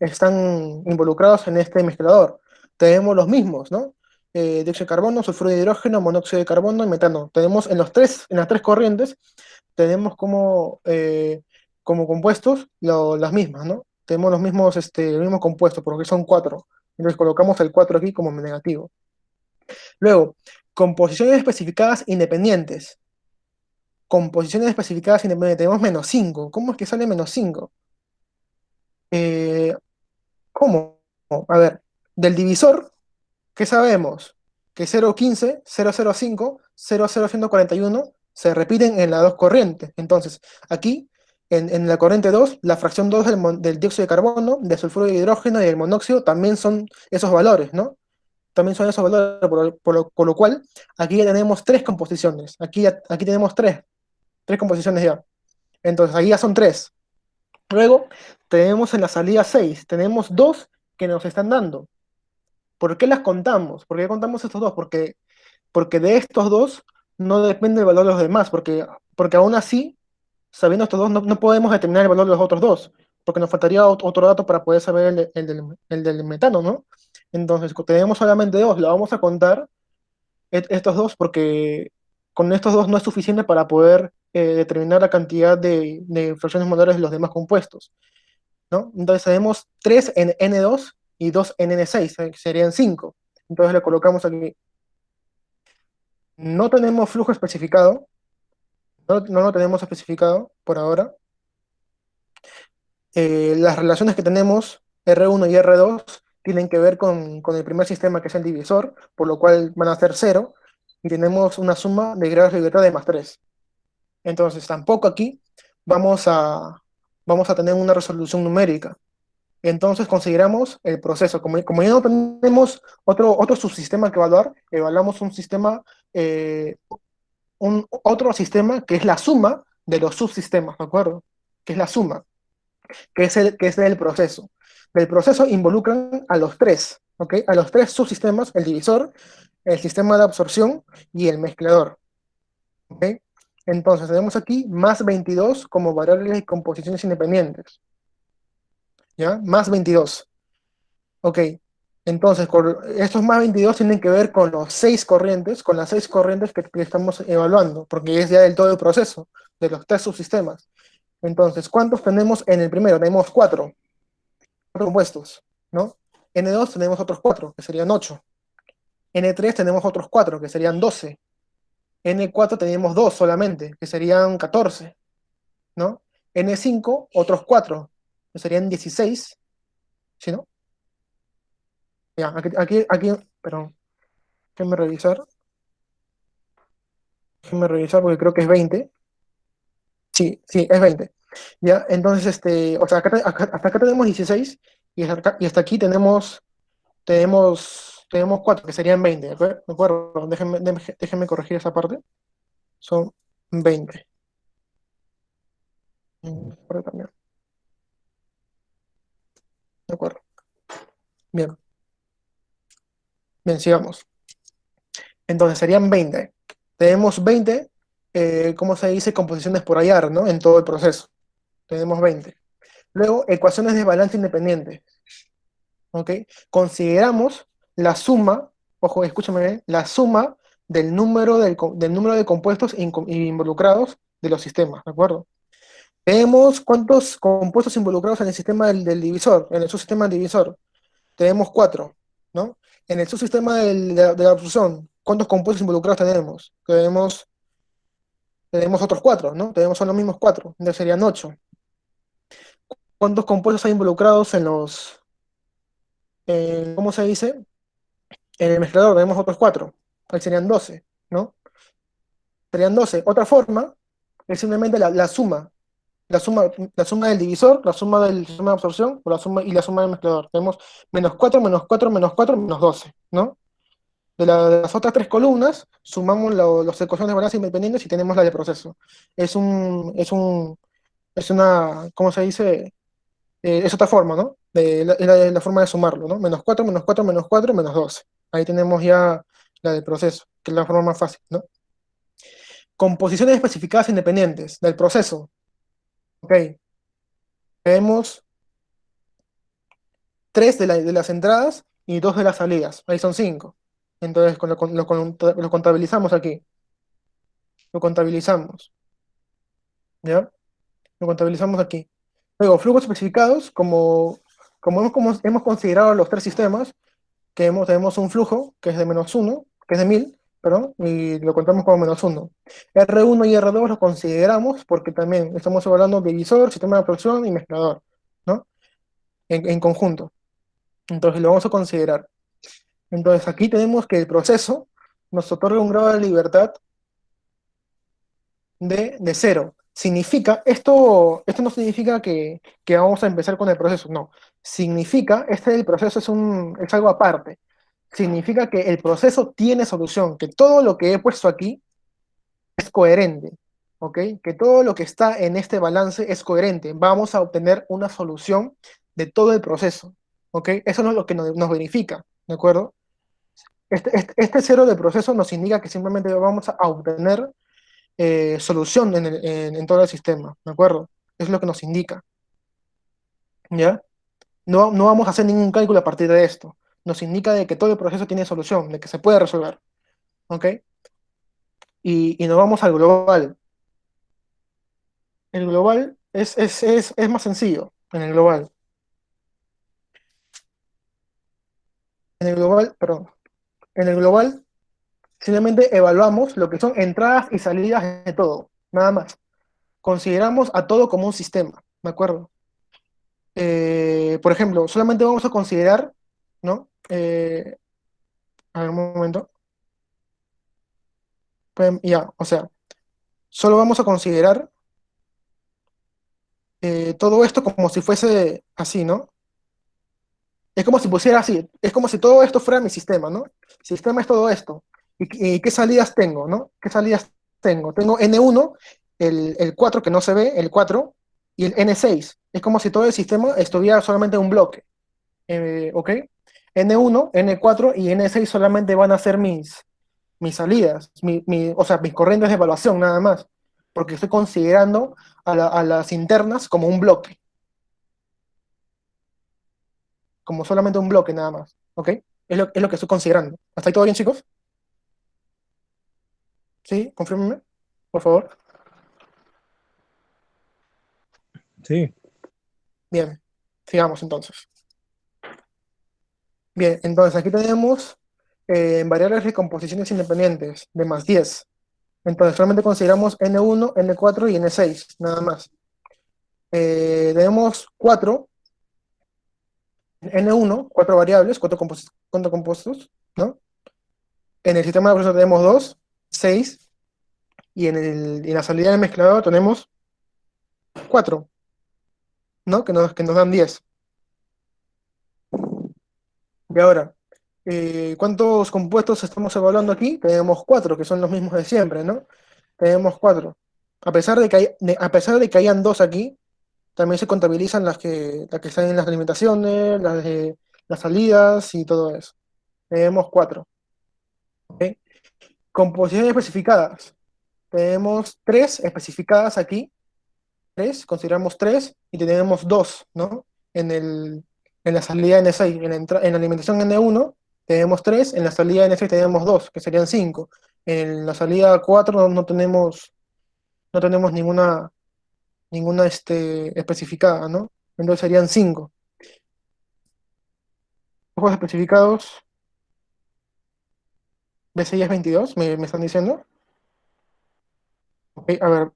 involucrados en este mezclador? Tenemos los mismos, ¿no? Dióxido de carbono, sulfuro de hidrógeno, monóxido de carbono y metano. Tenemos en las tres corrientes, tenemos como compuestos las mismas, ¿no? Tenemos los mismos compuestos, porque son 4. Entonces colocamos el 4 aquí como negativo. Luego, composiciones especificadas independientes. Composiciones especificadas independientes. Tenemos menos 5. ¿Cómo es que sale menos 5? Eh, ¿Cómo? A ver, del divisor, ¿qué sabemos? Que 0,15, 0,05, 0,0141 se repiten en las dos corrientes. Entonces, aquí, en la corriente 2, la fracción 2 del dióxido de carbono, del sulfuro de hidrógeno y del monóxido también son esos valores, ¿no? También son esos valores, por lo cual, aquí ya tenemos tres composiciones. Aquí tenemos tres composiciones ya. Entonces, ahí ya son tres. Luego, tenemos en la salida 6, tenemos dos que nos están dando. ¿Por qué las contamos? ¿Por qué contamos estos dos? Porque de estos dos no depende el valor de los demás, porque aún así, sabiendo estos dos, no podemos determinar el valor de los otros dos, porque nos faltaría otro dato para poder saber el del metano, ¿no? Entonces, tenemos solamente dos, lo vamos a contar estos dos porque con estos dos no es suficiente para poder determinar la cantidad de fracciones molares de los demás compuestos, ¿no? Entonces tenemos 3 en N2 y 2 en N6, que serían 5. Entonces le colocamos aquí. No tenemos flujo especificado, no lo tenemos especificado por ahora. Las relaciones que tenemos, R1 y R2, tienen que ver con el primer sistema que es el divisor, por lo cual van a ser 0, y tenemos una suma de grados de libertad de más 3. Entonces tampoco aquí vamos a, vamos a tener una resolución numérica. Entonces consideramos el proceso. Como ya no tenemos otro subsistema que evaluar, evaluamos otro sistema que es la suma de los subsistemas, ¿de acuerdo? Que es la suma, que es el proceso. Del proceso involucran a los tres, ¿ok? A los tres subsistemas, el divisor, el sistema de absorción y el mezclador, ¿ok? Entonces tenemos aquí más 22 como variables y composiciones independientes, ¿ya? Más 22. Ok, entonces estos más 22 tienen que ver con con las seis corrientes que estamos evaluando, porque es ya del todo el proceso de los tres subsistemas. Entonces, ¿cuántos tenemos en el primero? Tenemos cuatro compuestos, ¿no? N2 tenemos otros cuatro, que serían 8. N3 tenemos otros cuatro, que serían 12. N4 tenemos dos solamente, que serían 14, ¿no? N5, otros cuatro, que serían 16, ¿sí, no? Ya, perdón, déjenme revisar. Déjenme revisar porque creo que es 20. Sí, sí, es 20. Ya, entonces, o sea, hasta acá tenemos 16 y hasta aquí tenemos 4, que serían 20, ¿de acuerdo? Déjenme corregir esa parte. Son 20. Por ahí también. De acuerdo. Bien, bien, sigamos. Entonces serían 20. Tenemos 20, ¿cómo se dice? Composiciones por hallar, ¿no? En todo el proceso. Tenemos 20. Luego, ecuaciones de balance independiente. ¿Ok? Consideramos la suma ojo, escúchame bien, la suma del número de compuestos involucrados de los sistemas, ¿de acuerdo? Tenemos cuántos compuestos involucrados en el sistema del divisor, en el subsistema del divisor. Tenemos cuatro, ¿no? En el subsistema de la absorción, ¿cuántos compuestos involucrados tenemos? Tenemos otros cuatro, ¿no? Tenemos son los mismos cuatro, entonces serían ocho. ¿Cuántos compuestos hay involucrados ¿cómo se dice? En el mezclador tenemos otros cuatro, ahí serían 12, ¿no? Serían 12. Otra forma es simplemente la suma, la suma del divisor, la suma del sistema de absorción o y la suma del mezclador. Tenemos menos 4 menos 4 menos 4 menos 12, ¿no? De las otras tres columnas, sumamos las ecuaciones de balance independientes y tenemos la de proceso. Es un, es un, es una, ¿cómo se dice? Es otra forma, ¿no? La forma de sumarlo, ¿no? Menos 4 menos 4 menos 4 menos 12. Ahí tenemos ya la del proceso, que es la forma más fácil, ¿no? Composiciones especificadas independientes del proceso. Ok, tenemos tres de las entradas y dos de las salidas. Ahí son cinco. Entonces lo contabilizamos aquí. Lo contabilizamos. ¿Ya? Lo contabilizamos aquí. Luego, flujos especificados, como hemos considerado los tres sistemas, tenemos un flujo que es de -1, que es de 1000, perdón, y lo contamos como -1. R1 y R2 los consideramos porque también estamos evaluando divisor, sistema de absorción y mezclador, ¿no? En conjunto. Entonces lo vamos a considerar. Entonces aquí tenemos que el proceso nos otorga un grado de libertad de 0. Esto no significa que vamos a empezar con el proceso, no. Significa, el proceso es algo aparte. Significa que el proceso tiene solución, que todo lo que he puesto aquí es coherente, ¿ok? Que todo lo que está en este balance es coherente. Vamos a obtener una solución de todo el proceso, ¿ok? Eso no es lo que nos verifica, ¿de acuerdo? Este cero de proceso nos indica que simplemente vamos a obtener solución en todo el sistema, ¿de acuerdo? Es lo que nos indica, ¿ya? No vamos a hacer ningún cálculo a partir de esto. Nos indica de que todo el proceso tiene solución, de que se puede resolver, ¿ok? Y nos vamos al global. El global es más sencillo, en el global. Perdón, en el global simplemente evaluamos lo que son entradas y salidas de todo, nada más. Consideramos a todo como un sistema, ¿de acuerdo? Por ejemplo, solamente vamos a considerar, ¿no? A ver, un momento. Ya, o sea, solo vamos a considerar todo esto como si fuese así, ¿no? Es como si pusiera así, es como si todo esto fuera mi sistema, ¿no? Sistema es todo esto. ¿Y qué salidas tengo, no? ¿Qué salidas tengo? Tengo N1, el 4 que no se ve, el 4, y el N6. Es como si todo el sistema estuviera solamente en un bloque. ¿Ok? N1, N4 y N6 solamente van a ser mis salidas, o sea, mis corrientes de evaluación nada más, porque estoy considerando a las internas como un bloque, como solamente un bloque nada más, ¿ok? Es lo que estoy considerando. ¿Hasta ahí todo bien, chicos? ¿Sí? Confírmenme, por favor.
Sí,
Bien, sigamos entonces. Bien, entonces aquí tenemos variables de composiciones independientes de +10. Entonces solamente consideramos N1, N4 y N6, nada más. Tenemos 4 N1, cuatro variables, cuatro compuestos, ¿no? En el sistema de procesos tenemos 2, 6, y en la salida del mezclador tenemos 4, ¿no? Que nos dan 10. Y ahora, ¿cuántos compuestos estamos evaluando aquí? Tenemos 4, que son los mismos de siempre, ¿no? Tenemos 4. A pesar de que hayan 2 aquí, también se contabilizan las que están en las alimentaciones, las salidas y todo eso. Tenemos 4. Composiciones especificadas. Tenemos 3 especificadas aquí, 3, consideramos 3, y tenemos 2, ¿no? En la salida N6, en la alimentación N1 tenemos 3, en la salida NF tenemos 2, que serían 5. En la salida 4 no tenemos ninguna especificada, ¿no? Entonces serían 5. Ojos especificados, BCI es 22, me están diciendo. Ok, a ver,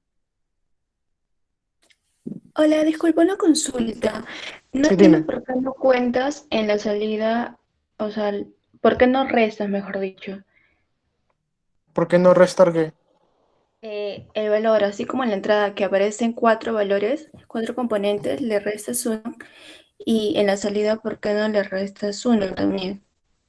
Hola, disculpa una consulta. No
sí,
entiendo
dime,
por qué no cuentas en la salida, o sea, por qué no restas, mejor dicho,
¿por qué no restar qué?
el valor, así como en la entrada que aparecen cuatro valores, cuatro componentes, le restas uno y en la salida, ¿por qué no le restas uno también?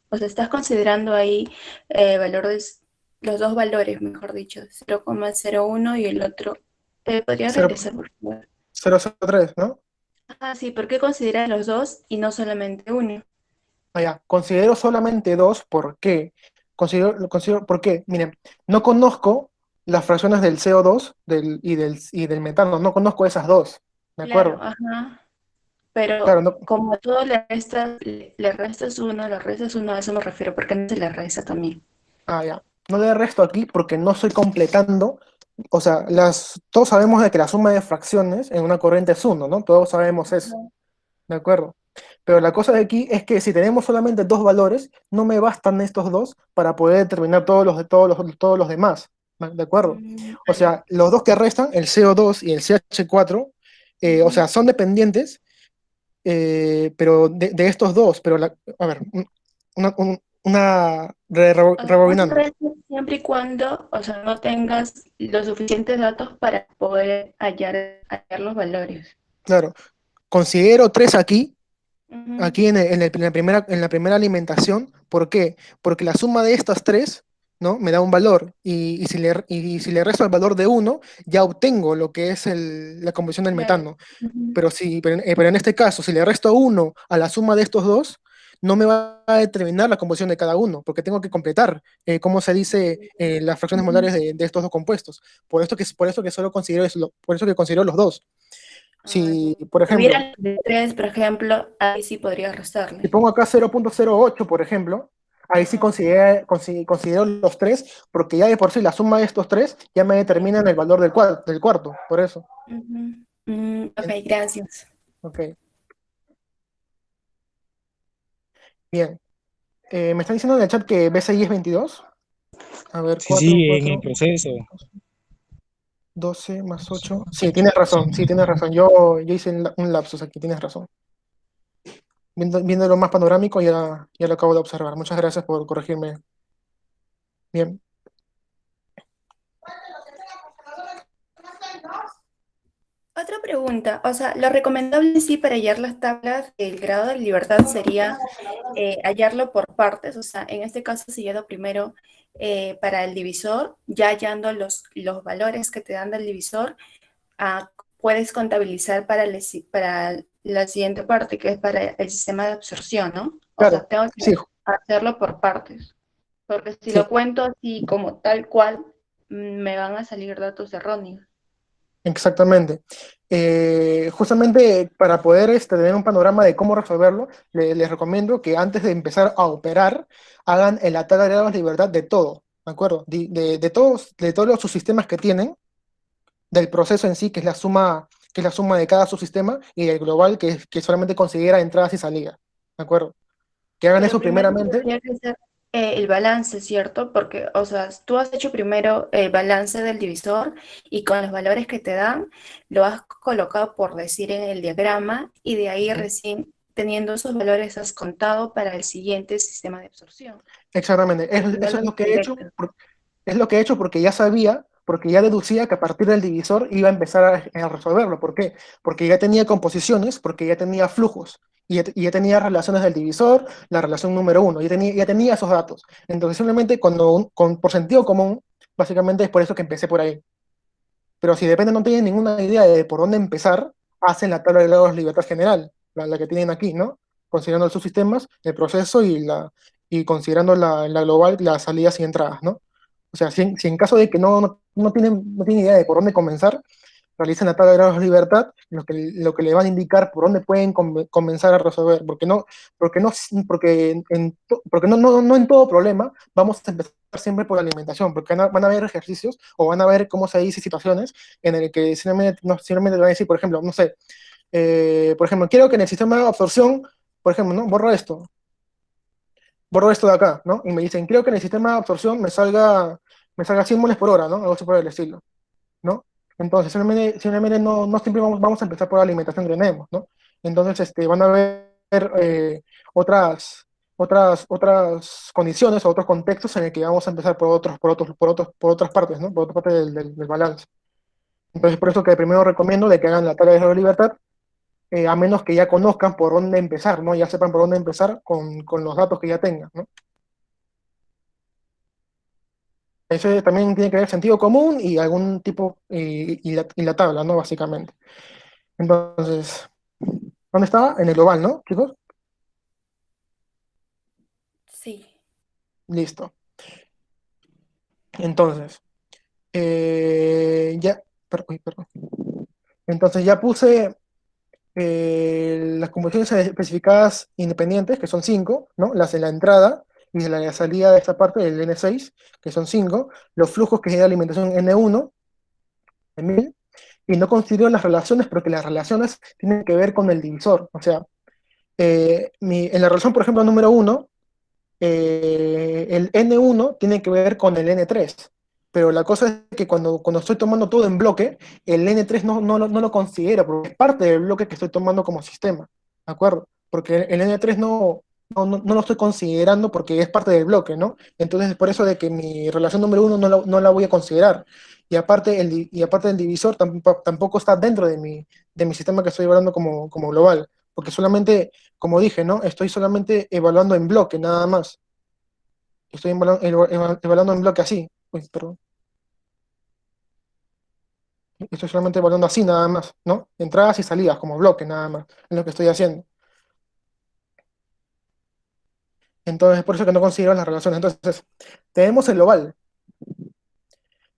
O sea, estás considerando ahí valores, los dos valores, mejor dicho, 0,01 y el otro. ¿Te podrías
0,
regresar, por favor?
003, ¿no?
Ah, sí, ¿por qué consideras los dos y no solamente uno?
Allá, considero solamente 2, ¿por qué? Considero, ¿por qué? Miren, no conozco las fracciones del CO2 y del metano, no conozco esas dos, ¿de
Claro,
acuerdo?
ajá.
Claro,
Pero
no,
como a todo le restas uno, a eso me refiero, porque no se le resta también.
ya. No le resto aquí porque no estoy completando, o sea, todos sabemos de que la suma de fracciones en una corriente es uno, ¿no? Todos sabemos eso.
Ajá.
¿De acuerdo? Pero la cosa de aquí es que si tenemos solamente dos valores, no me bastan estos dos para poder determinar todos los demás. ¿De acuerdo? O
Vale.
sea, los dos que restan, el CO2 y el CH4, o
Ujú.
sea, son dependientes, pero de estos dos. Pero, a ver,
O sea, no le
rebobinando.
restas siempre y cuando, o sea, no tengas los suficientes datos para poder hallar los valores.
Claro, considero tres
Ujú.
aquí en la primera alimentación. ¿Por qué? Porque la suma de estas tres, ¿no? Me da un valor. Y si le resto el valor de uno, ya obtengo lo que es la composición del
Claro.
metano.
Ujú.
Pero en este caso, si le resto uno a la suma de estos dos, no me va a determinar la composición de cada uno, porque tengo que completar, cómo se dice, las fracciones
Ujú.
molares de estos dos compuestos. Por eso que solo considero por eso que considero los dos.
Ah,
Si,
ya.
por
Si
ejemplo,
tuviera de tres, por ejemplo, ahí sí podría
si
restarle.
pongo acá 0,08, por ejemplo, ahí sí
Ajá.
considero los tres, porque ya de por sí la suma de estos tres ya me determinan el valor del cuarto, por eso.
Ujú. Ok,
Bien,
gracias.
ok, bien. Me están diciendo en el chat que BCI es 22. A ver,
Sí,
4,
sí, en el
4,
proceso.
12 más 8. Sí, tienes razón, sí, tienes razón. Yo hice un lapsus aquí, tienes razón. Viéndolo más panorámico, ya lo acabo de observar. Muchas gracias por corregirme. Bien.
Otra pregunta, o sea, lo recomendable sí para hallar las tablas del grado de libertad sería hallarlo por partes, o sea, en este caso siguiendo primero para el divisor, ya hallando los valores que te dan del divisor, ah, puedes contabilizar para la siguiente parte, que es para el sistema de absorción, ¿no? O sea,
Claro,
tengo
sí,
que hacerlo por partes, porque si
sí.
lo cuento así como tal cual, me van a salir datos erróneos.
Exactamente. Justamente para poder tener un panorama de cómo resolverlo, les recomiendo que antes de empezar a operar, hagan el ataque de grados de libertad de todo, ¿de acuerdo? De todos los subsistemas que tienen, del proceso en sí, que es la suma de cada subsistema, y del global, que solamente considera entradas y salidas, ¿de acuerdo? Que hagan
Pero
eso
primero
primeramente.
tendría que ser el balance, ¿cierto? Porque, o sea, tú has hecho primero el balance del divisor y con los valores que te dan, lo has colocado, por decir, en el diagrama y de ahí
Ujú.
recién teniendo esos valores has contado para el siguiente sistema de absorción.
Exactamente. Eso,
No
eso
lo
es lo
hice
que he hecho.
directo.
Es lo que he hecho porque ya sabía, porque ya deducía que a partir del divisor iba a empezar a resolverlo. ¿Por qué? Porque ya tenía composiciones, porque ya tenía flujos, y ya tenía relaciones del divisor, la relación número uno, ya tenía esos datos. Entonces, simplemente por sentido común, básicamente es por eso que empecé por ahí. Pero si depende, no tienen ninguna idea de por dónde empezar, hacen la tabla de grados de libertad general, la que tienen aquí, ¿no? Considerando los subsistemas, el proceso y considerando la global, las salidas y entradas, ¿no? O sea, si en caso de que no tienen idea de por dónde comenzar, realicen la tabla de grados de libertad, lo que le van a indicar por dónde pueden comenzar a resolver, porque no en todo problema vamos a empezar siempre por la alimentación, porque van a haber ejercicios o van a ver, cómo se dice, situaciones en el que simplemente, no, simplemente te van a decir, por ejemplo, no sé, por ejemplo, quiero que en el sistema de absorción, por ejemplo, ¿no? Borro esto de acá, ¿no? Y me dicen, creo que en el sistema de absorción me salga 100 moles por hora, ¿no? Algo así por el estilo, ¿no? Entonces, simplemente no siempre vamos a empezar por la alimentación que tenemos, ¿no? Entonces, van a haber otras condiciones o otros contextos en el que vamos a empezar por otras partes, ¿no? Por otra parte del balance. Entonces, por eso que primero recomiendo de que hagan la tabla de grado de libertad, a menos que ya conozcan por dónde empezar, ¿no? Ya sepan por dónde empezar con los datos que ya tengan, ¿no? Ese también tiene que haber sentido común y algún tipo, y la tabla, ¿no? Básicamente. Entonces, ¿dónde estaba? En el global, ¿no, chicos?
Sí.
Listo. Entonces, ya, uy, perdón. Entonces ya puse las composiciones especificadas independientes, que son 5, ¿no? Las de la entrada y de la salida de esta parte del N6, que son 5, los flujos que genera alimentación N1, de 1000, y no considero las relaciones porque las relaciones tienen que ver con el divisor. O sea, en la relación, por ejemplo, número 1, el N1 tiene que ver con el N3, pero la cosa es que cuando estoy tomando todo en bloque, el N3 no lo considero, porque es parte del bloque que estoy tomando como sistema, ¿de acuerdo? Porque el N3 no lo estoy considerando porque es parte del bloque, ¿no? Entonces es por eso de que mi relación número 1 no la voy a considerar. Y aparte del divisor tampoco está dentro de mi sistema que estoy evaluando como global, porque solamente, como dije, ¿no? Estoy solamente evaluando en bloque, nada más. Estoy evaluando en bloque así. Uy, perdón. Estoy solamente evaluando así, nada más, ¿no? Entradas y salidas como bloque, nada más. Es lo que estoy haciendo. Entonces, por eso que no considero las relaciones. Entonces, tenemos el global.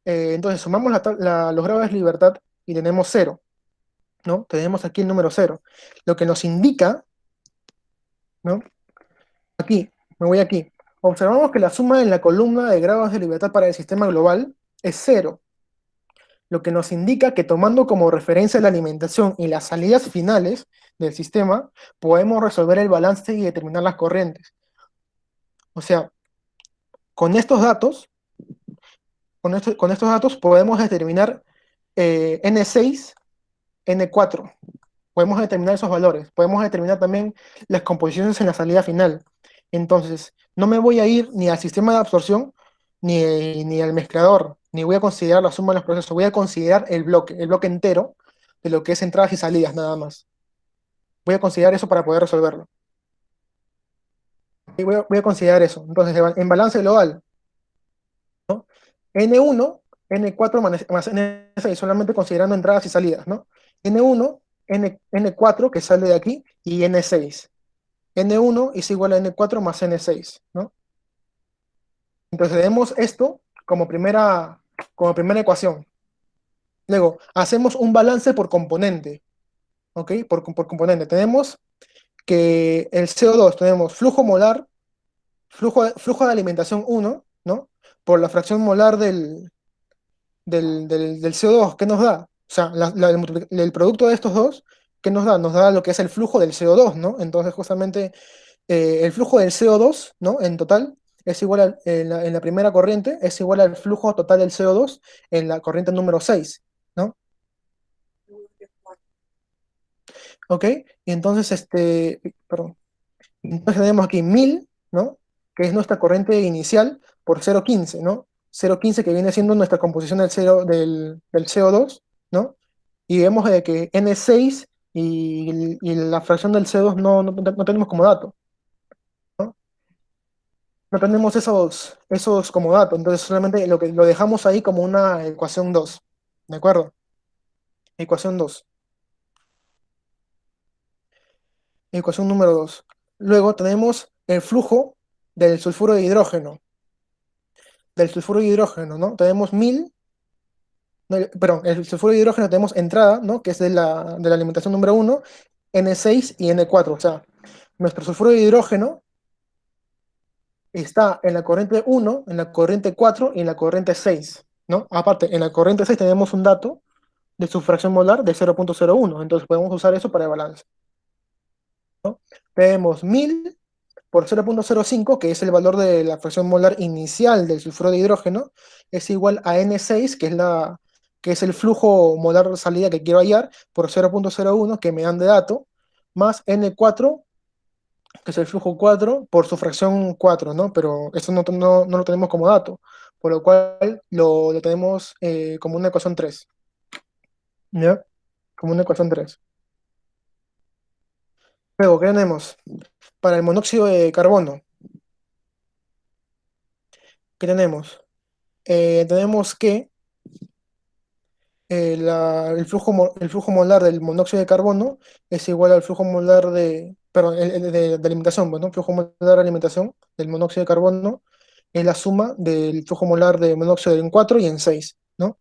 Entonces, sumamos los grados de libertad y tenemos 0, ¿no? Tenemos aquí el número 0. Lo que nos indica, ¿no? Aquí, me voy aquí. Observamos que la suma en la columna de grados de libertad para el sistema global es 0, lo que nos indica que tomando como referencia la alimentación y las salidas finales del sistema, podemos resolver el balance y determinar las corrientes. O sea, con estos datos, con estos datos podemos determinar N6, N4. Podemos determinar esos valores. Podemos determinar también las composiciones en la salida final. Entonces, no me voy a ir ni al sistema de absorción, ni al mezclador, ni voy a considerar la suma de los procesos. Voy a considerar el bloque entero de lo que es entradas y salidas nada más. Voy a considerar eso para poder resolverlo. Y voy a considerar eso. Entonces, en balance global, ¿no? N1, N4 más N6, solamente considerando entradas y salidas, ¿no? N1, N4, que sale de aquí, y N6. N1 es igual a N4 más N6, ¿no? Entonces tenemos esto como primera ecuación. Luego, hacemos un balance por componente, ¿ok? Por componente. Tenemos que el CO2, tenemos flujo molar, flujo de alimentación 1, ¿no? Por la fracción molar del CO2, ¿qué nos da? O sea, el producto de estos dos, ¿qué nos da? Nos da lo que es el flujo del CO2, ¿no? Entonces, justamente, el flujo del CO2, ¿no? En total, es igual en la primera corriente, es igual al flujo total del CO2 en la corriente número 6, ¿no? ¿Ok? Y entonces, perdón. Entonces tenemos aquí 1000, ¿no? Que es nuestra corriente inicial por 0,15, ¿no? 0,15 que viene siendo nuestra composición del CO2, ¿no? Y vemos de que N6 y la fracción del CO2 no tenemos como dato, ¿no? No tenemos esos como dato, entonces solamente lo dejamos ahí como una ecuación 2, ¿de acuerdo? Ecuación 2, ecuación número 2. Luego tenemos el flujo del sulfuro de hidrógeno, ¿no? Tenemos 1000 no, perdón, el sulfuro de hidrógeno tenemos entrada, ¿no? Que es de la alimentación número uno, N6 y N4. O sea, nuestro sulfuro de hidrógeno está en la corriente uno, en la corriente 4 y en la corriente 6, ¿no? Aparte, en la corriente 6 tenemos un dato de su fracción molar de 0,01. Entonces podemos usar eso para el balance, ¿no? Tenemos 1000 por 0,05, que es el valor de la fracción molar inicial del sulfuro de hidrógeno, es igual a N6, que es el flujo molar de salida que quiero hallar, por 0,01, que me dan de dato, más N4, que es el flujo 4, por su fracción 4, ¿no? Pero eso no lo tenemos como dato, por lo cual lo tenemos como una ecuación 3, ¿ya? Como una ecuación 3. Luego, ¿qué tenemos? Para el monóxido de carbono, ¿qué tenemos? Tenemos que el flujo molar del monóxido de carbono es igual al flujo molar perdón, de alimentación, bueno, flujo molar de alimentación del monóxido de carbono es la suma del flujo molar de monóxido en 4 y en 6, ¿no?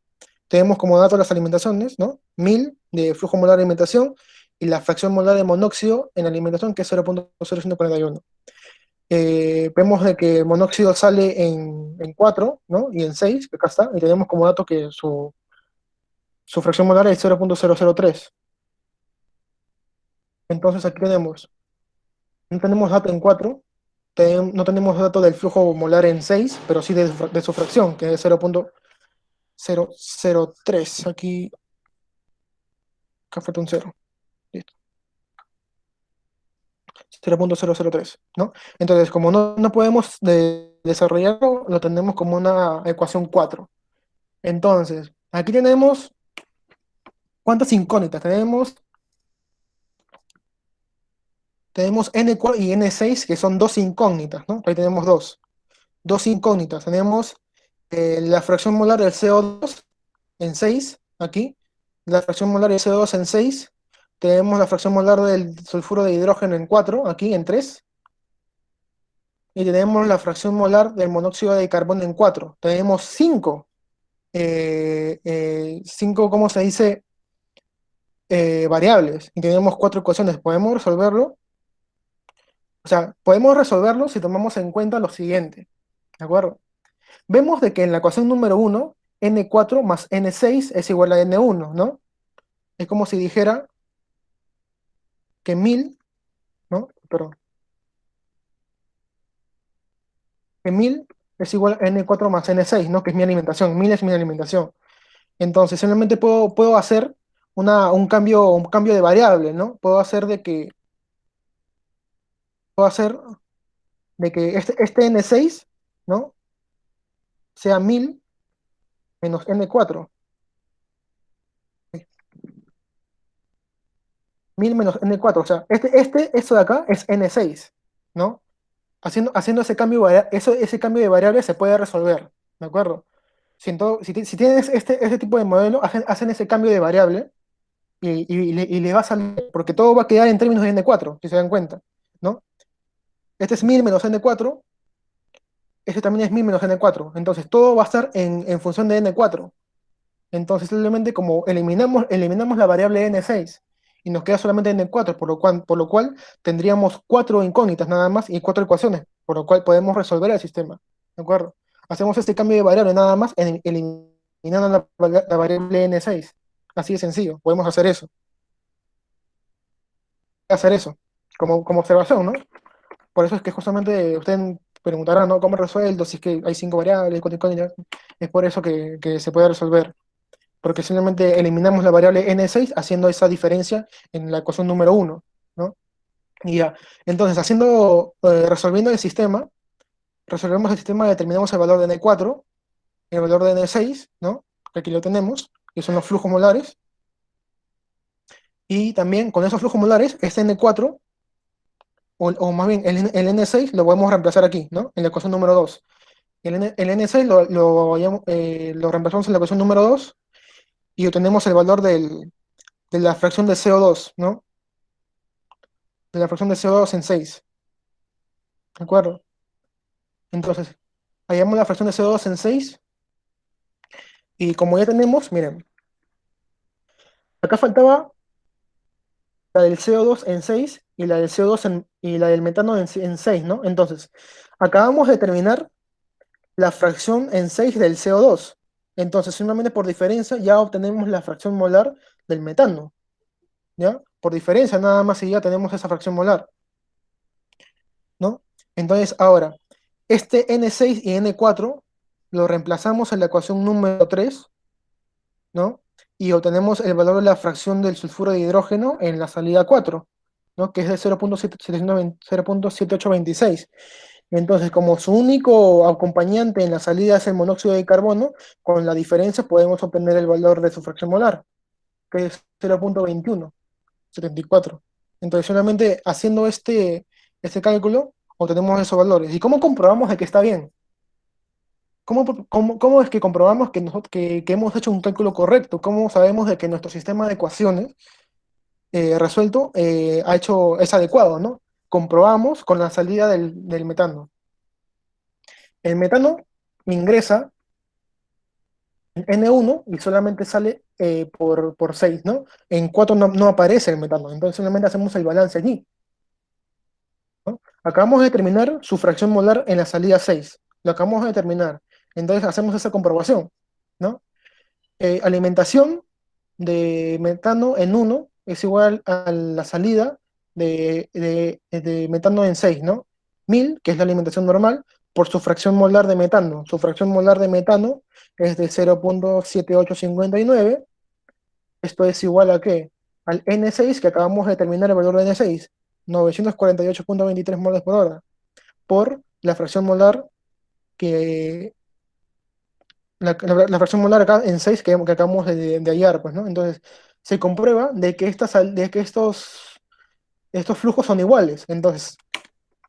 Tenemos como dato las alimentaciones, ¿no? 1000 de flujo molar de alimentación y la fracción molar de monóxido en alimentación, que es 0,0141. Vemos de que el monóxido sale en 4, ¿no? Y en 6, que acá está, y tenemos como dato que su fracción molar es 0,003. Entonces aquí no tenemos dato en 4, no tenemos dato del flujo molar en 6, pero sí de su fracción, que es 0,003. Aquí, acá falta un 0. Listo. 0,003, ¿no? Entonces, como no podemos desarrollarlo, lo tenemos como una ecuación 4. Entonces, aquí tenemos, ¿cuántas incógnitas? Tenemos N4 y N6, que son dos incógnitas, ¿no? Ahí tenemos dos incógnitas. Tenemos la fracción molar del CO2 en 6 aquí, la fracción molar del CO2 en 6, tenemos la fracción molar del sulfuro de hidrógeno en 4 aquí en 3, y tenemos la fracción molar del monóxido de carbono en 4. Tenemos 5, ¿cómo se dice? Variables, y tenemos 4 ecuaciones. ¿Podemos resolverlo? O sea, podemos resolverlo si tomamos en cuenta lo siguiente, ¿de acuerdo? Vemos de que en la ecuación número uno, N4 más N6 es igual a N1, ¿no? Es como si dijera que 1000, ¿no? Perdón, que 1000 es igual a N4 más N6, ¿no? Que es mi alimentación, 1000 es mi alimentación. Entonces, simplemente puedo hacer un cambio de variable, ¿no? Puedo hacer de que este N6, ¿no? Sea 1000 menos N4. 1000 menos N4, o sea, esto de acá es N6, ¿no? Haciendo ese cambio, ese cambio de variable se puede resolver, ¿de acuerdo? Si tienes este tipo de modelo, hacen ese cambio de variable y le va a salir, porque todo va a quedar en términos de N4, si se dan cuenta, ¿no? Este es 1000 menos N4, este también es 1000 menos N4, entonces todo va a estar en función de N4. Entonces simplemente como eliminamos la variable N6 y nos queda solamente N4, por lo cual tendríamos 4 incógnitas nada más y 4 ecuaciones, por lo cual podemos resolver el sistema, ¿de acuerdo? Hacemos este cambio de variable nada más eliminando la variable N6. Así de sencillo, podemos hacer eso como observación, ¿no? Por eso es que justamente ustedes preguntarán, ¿no? ¿Cómo resuelto? Si es que hay 5 variables, 4 incógnitas, es por eso que se puede resolver, porque simplemente eliminamos la variable N6 haciendo esa diferencia en la ecuación número uno, ¿no? Y ya, entonces resolviendo el sistema, resolvemos el sistema, determinamos el valor de N4, el valor de N6, ¿no? Que aquí lo tenemos, que son los flujos molares, y también con esos flujos molares, este N4, o más bien el N6 lo podemos reemplazar aquí, ¿no? En la ecuación número 2. El N6 lo reemplazamos en la ecuación número 2 y obtenemos el valor de la fracción de CO2, ¿no? De la fracción de CO2 en 6, ¿de acuerdo? Entonces, hallamos la fracción de CO2 en 6 Y como ya tenemos, miren, acá faltaba la del CO2 en 6 y la del CO2 y la del metano en 6, ¿no? Entonces, acabamos de terminar la fracción en 6 del CO2. Entonces, simplemente por diferencia ya obtenemos la fracción molar del metano, ¿ya? Por diferencia nada más y ya tenemos esa fracción molar, ¿no? Entonces, ahora, este N6 y N4 lo reemplazamos en la ecuación número 3, ¿no? Y obtenemos el valor de la fracción del sulfuro de hidrógeno en la salida 4, ¿no? Que es de 0.7826. Entonces, como su único acompañante en la salida es el monóxido de carbono, con la diferencia podemos obtener el valor de su fracción molar, que es 0.2174. Entonces, solamente haciendo este cálculo, obtenemos esos valores. ¿Y cómo comprobamos de que está bien? ¿Cómo es que comprobamos que hemos hecho un cálculo correcto? ¿Cómo sabemos de que nuestro sistema de ecuaciones resuelto es adecuado, ¿no? Comprobamos con la salida del metano. El metano ingresa en N1 y solamente sale por 6, ¿no? En 4 no aparece el metano, entonces solamente hacemos el balance allí, ¿no? Acabamos de determinar su fracción molar en la salida 6. Lo acabamos de determinar. Entonces hacemos esa comprobación, ¿no? Alimentación de metano en 1 es igual a la salida de metano en 6, ¿no? 1000, que es la alimentación normal, por su fracción molar de metano. Su fracción molar de metano es de 0.7859. Esto es igual a ¿qué? Al N6, que acabamos de determinar el valor de N6, 948.23 moles por hora, por la fracción molar que la fracción molar acá en 6 que acabamos de hallar, pues, ¿no? Entonces, se comprueba de que, estos flujos son iguales. Entonces,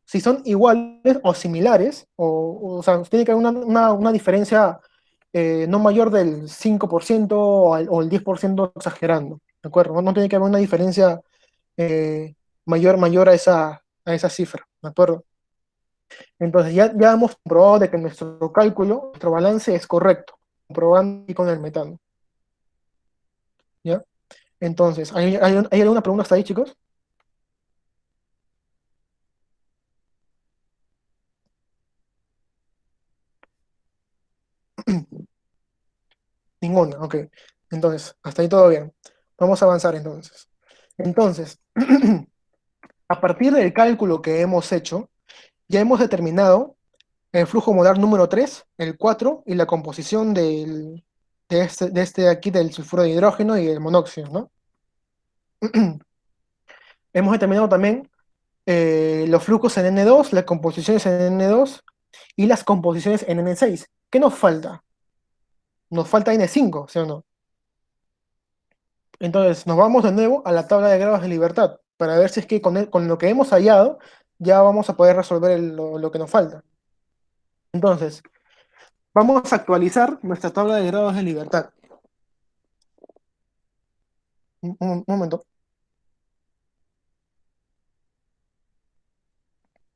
si son iguales o similares, o sea, tiene que haber una diferencia no mayor del 5% o el 10% exagerando, ¿de acuerdo? No tiene que haber una diferencia eh, mayor a esa cifra, ¿de acuerdo? Entonces ya hemos comprobado de que nuestro cálculo, nuestro balance es correcto, comprobando y con el metano, ¿ya? Entonces, ¿hay alguna pregunta hasta ahí, chicos? Ninguna, ok. Entonces, hasta ahí todo bien. Vamos a avanzar entonces. Entonces, a partir del cálculo que hemos hecho, ya hemos determinado el flujo molar número 3, el 4 y la composición de este aquí del sulfuro de hidrógeno y el monóxido, ¿no? Hemos determinado también los flujos en N2, las composiciones en N2 y las composiciones en N6. ¿Qué nos falta? Nos falta N5, ¿sí o no? Entonces, nos vamos de nuevo a la tabla de grados de libertad para ver si es que con lo que hemos hallado ya vamos a poder resolver lo que nos falta. Entonces, vamos a actualizar nuestra tabla de grados de libertad. Un momento.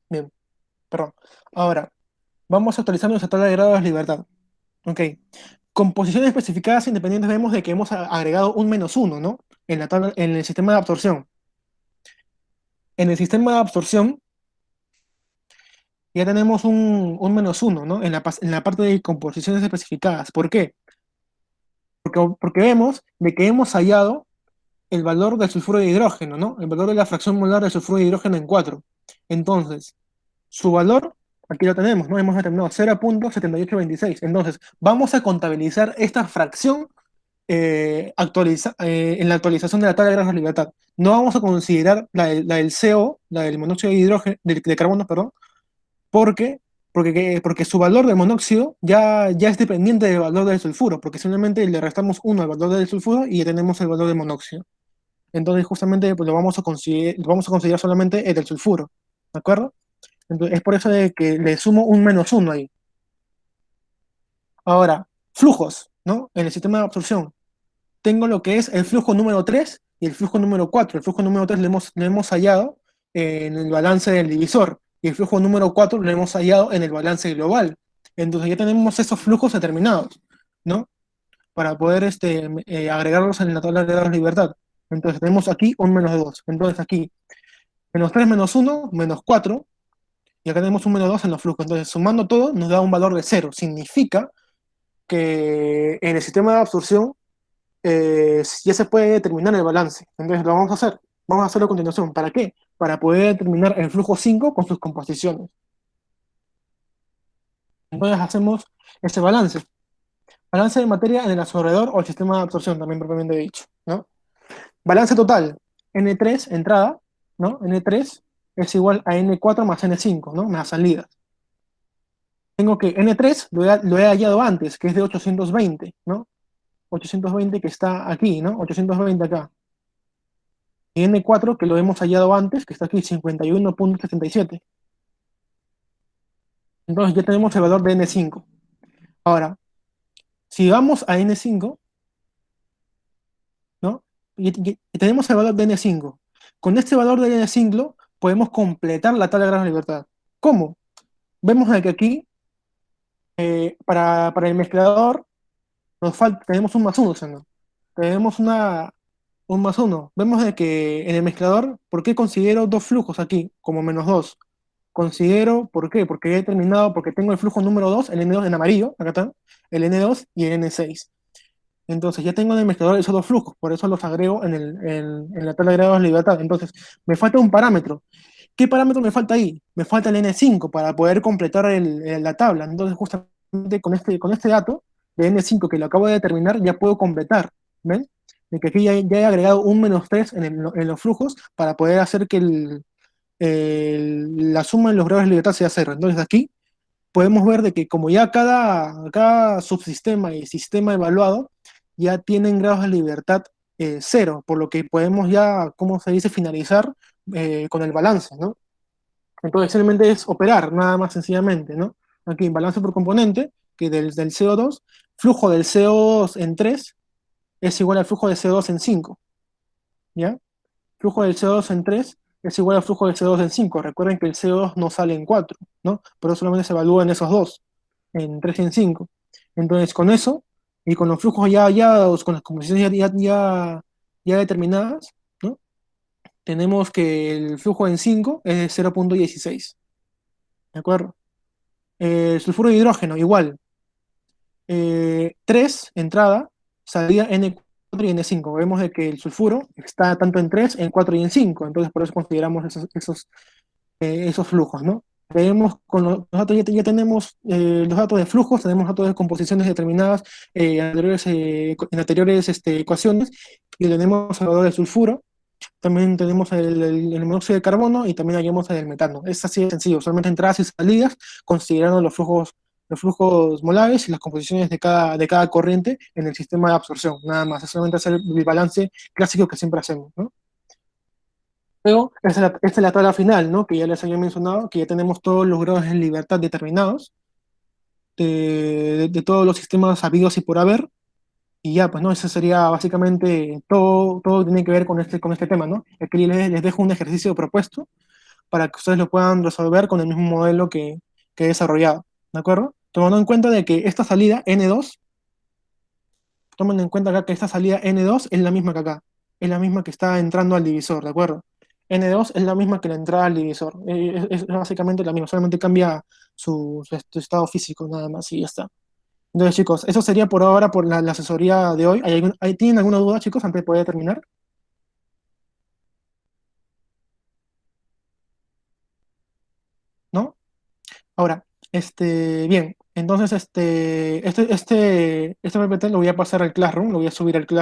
Bien, perdón. Ahora, vamos a actualizar nuestra tabla de grados de libertad. Ok. Composiciones especificadas independientes vemos de que hemos agregado un -1, ¿no? En la tabla, en el sistema de absorción. En el sistema de absorción ya tenemos un -1, ¿no? En la parte de composiciones especificadas. ¿Por qué? Porque vemos de que hemos hallado el valor del sulfuro de hidrógeno, ¿no? El valor de la fracción molar del sulfuro de hidrógeno en 4. Entonces, su valor, aquí lo tenemos, ¿no? Hemos determinado 0.7826. Entonces, vamos a contabilizar esta fracción en la actualización de la tabla de grados de libertad. No vamos a considerar la del CO, la del monóxido de hidrógeno, de carbono, perdón, porque su valor del monóxido ya es dependiente del valor del sulfuro, porque simplemente le restamos 1 al valor del sulfuro y ya tenemos el valor del monóxido. Entonces, justamente, pues, lo vamos a considerar solamente el del sulfuro, ¿de acuerdo? Entonces, es por eso de que le sumo un -1 ahí. Ahora, flujos, ¿no? En el sistema de absorción. Tengo lo que es el flujo número 3 y el flujo número 4. El flujo número 3 lo hemos hallado en el balance del divisor y el flujo número 4 lo hemos hallado en el balance global. Entonces ya tenemos esos flujos determinados, ¿no? para poder agregarlos en la tabla de grados de libertad. Entonces tenemos aquí un -2. Entonces aquí, -3 -1, -4, y acá tenemos un -2 en los flujos. Entonces, sumando todo, nos da un valor de 0. Significa que en el sistema de absorción ya se puede determinar el balance. Entonces, lo vamos a hacer. Vamos a hacerlo a continuación. ¿Para qué? Para poder determinar el flujo 5 con sus composiciones. Entonces, hacemos ese balance. Balance de materia en el absorbedor o el sistema de absorción, también propiamente dicho, ¿no? Balance total. N3, entrada, ¿no? N3 es igual a N4 más N5, ¿no? Más salidas. Tengo que N3 lo he hallado antes, que es de 820, ¿no? 820 que está aquí, ¿no? 820 acá. Y N4 que lo hemos hallado antes, que está aquí, 51.77. Entonces ya tenemos el valor de N5. Ahora, si vamos a N5, ¿no? Y tenemos el valor de N5. Con este valor de N5 podemos completar la tabla de grados de libertad. ¿Cómo? Vemos de que aquí, para el mezclador, tenemos un +1, ¿no? Tenemos un +1. Vemos de que en el mezclador, ¿por qué considero dos flujos aquí como -2? Considero, ¿por qué? Porque he determinado, porque tengo el flujo número 2, el N2 en amarillo, acá está, el N2 y el N6. Entonces ya tengo en el mezclador esos dos flujos, por eso los agrego en la tabla de grados de libertad. Entonces, me falta un parámetro. ¿Qué parámetro me falta ahí? Me falta el N5 para poder completar la tabla. Entonces, justamente con este dato de N5 que lo acabo de determinar, ya puedo completar. ¿Ven? De que aquí ya he agregado un -3 en los flujos para poder hacer que la suma de los grados de libertad sea 0. Entonces, aquí podemos ver de que como ya cada subsistema y sistema evaluado ya tienen grados de libertad 0, por lo que podemos ya, ¿cómo se dice?, finalizar con el balance, ¿no? Entonces simplemente es operar, nada más sencillamente, ¿no? Aquí, balance por componente, que del CO2, flujo del CO2 en 3 es igual al flujo de CO2 en 5, ¿ya? Flujo del CO2 en 3 es igual al flujo del CO2 en 5. Recuerden que el CO2 no sale en 4, ¿no? Pero solamente se evalúa en esos dos, en 3 y en 5. Entonces, con eso, y con los flujos ya hallados, con las composiciones ya determinadas, ¿no? Tenemos que el flujo en 5 es de 0.16. ¿De acuerdo? Sulfuro de hidrógeno, igual. 3, entrada, salida N4 y N5. Vemos de que el sulfuro está tanto en 3, en 4 y en 5. Entonces, por eso consideramos esos flujos, ¿no? Vemos con los datos, ya tenemos los datos de flujos, tenemos datos de composiciones determinadas en anteriores ecuaciones, y tenemos el valor del sulfuro, también tenemos el monóxido de carbono y también hallamos el metano. Es así de sencillo, solamente entradas y salidas, considerando los flujos molares y las composiciones de cada corriente en el sistema de absorción, nada más, es solamente hacer el balance clásico que siempre hacemos, ¿no? Luego, esta es la tabla final, ¿no? Que ya les había mencionado, que ya tenemos todos los grados de libertad determinados de todos los sistemas habidos y por haber, y ya, pues, ¿no? Eso sería básicamente todo tiene que ver con con este tema, ¿no? Aquí les dejo un ejercicio propuesto para que ustedes lo puedan resolver con el mismo modelo que he desarrollado, ¿de acuerdo? Tomando en cuenta de que esta salida N2, tomen en cuenta acá que esta salida N2 es la misma que acá, es la misma que está entrando al divisor, ¿de acuerdo? N2 es la misma que la entrada al divisor, es básicamente la misma, solamente cambia su estado físico nada más y ya está. Entonces, chicos, eso sería por ahora por la asesoría de hoy. ¿Tienen alguna duda, chicos, antes de poder terminar? ¿No? Ahora, bien, entonces este PPT lo voy a pasar al Classroom, lo voy a subir al Classroom.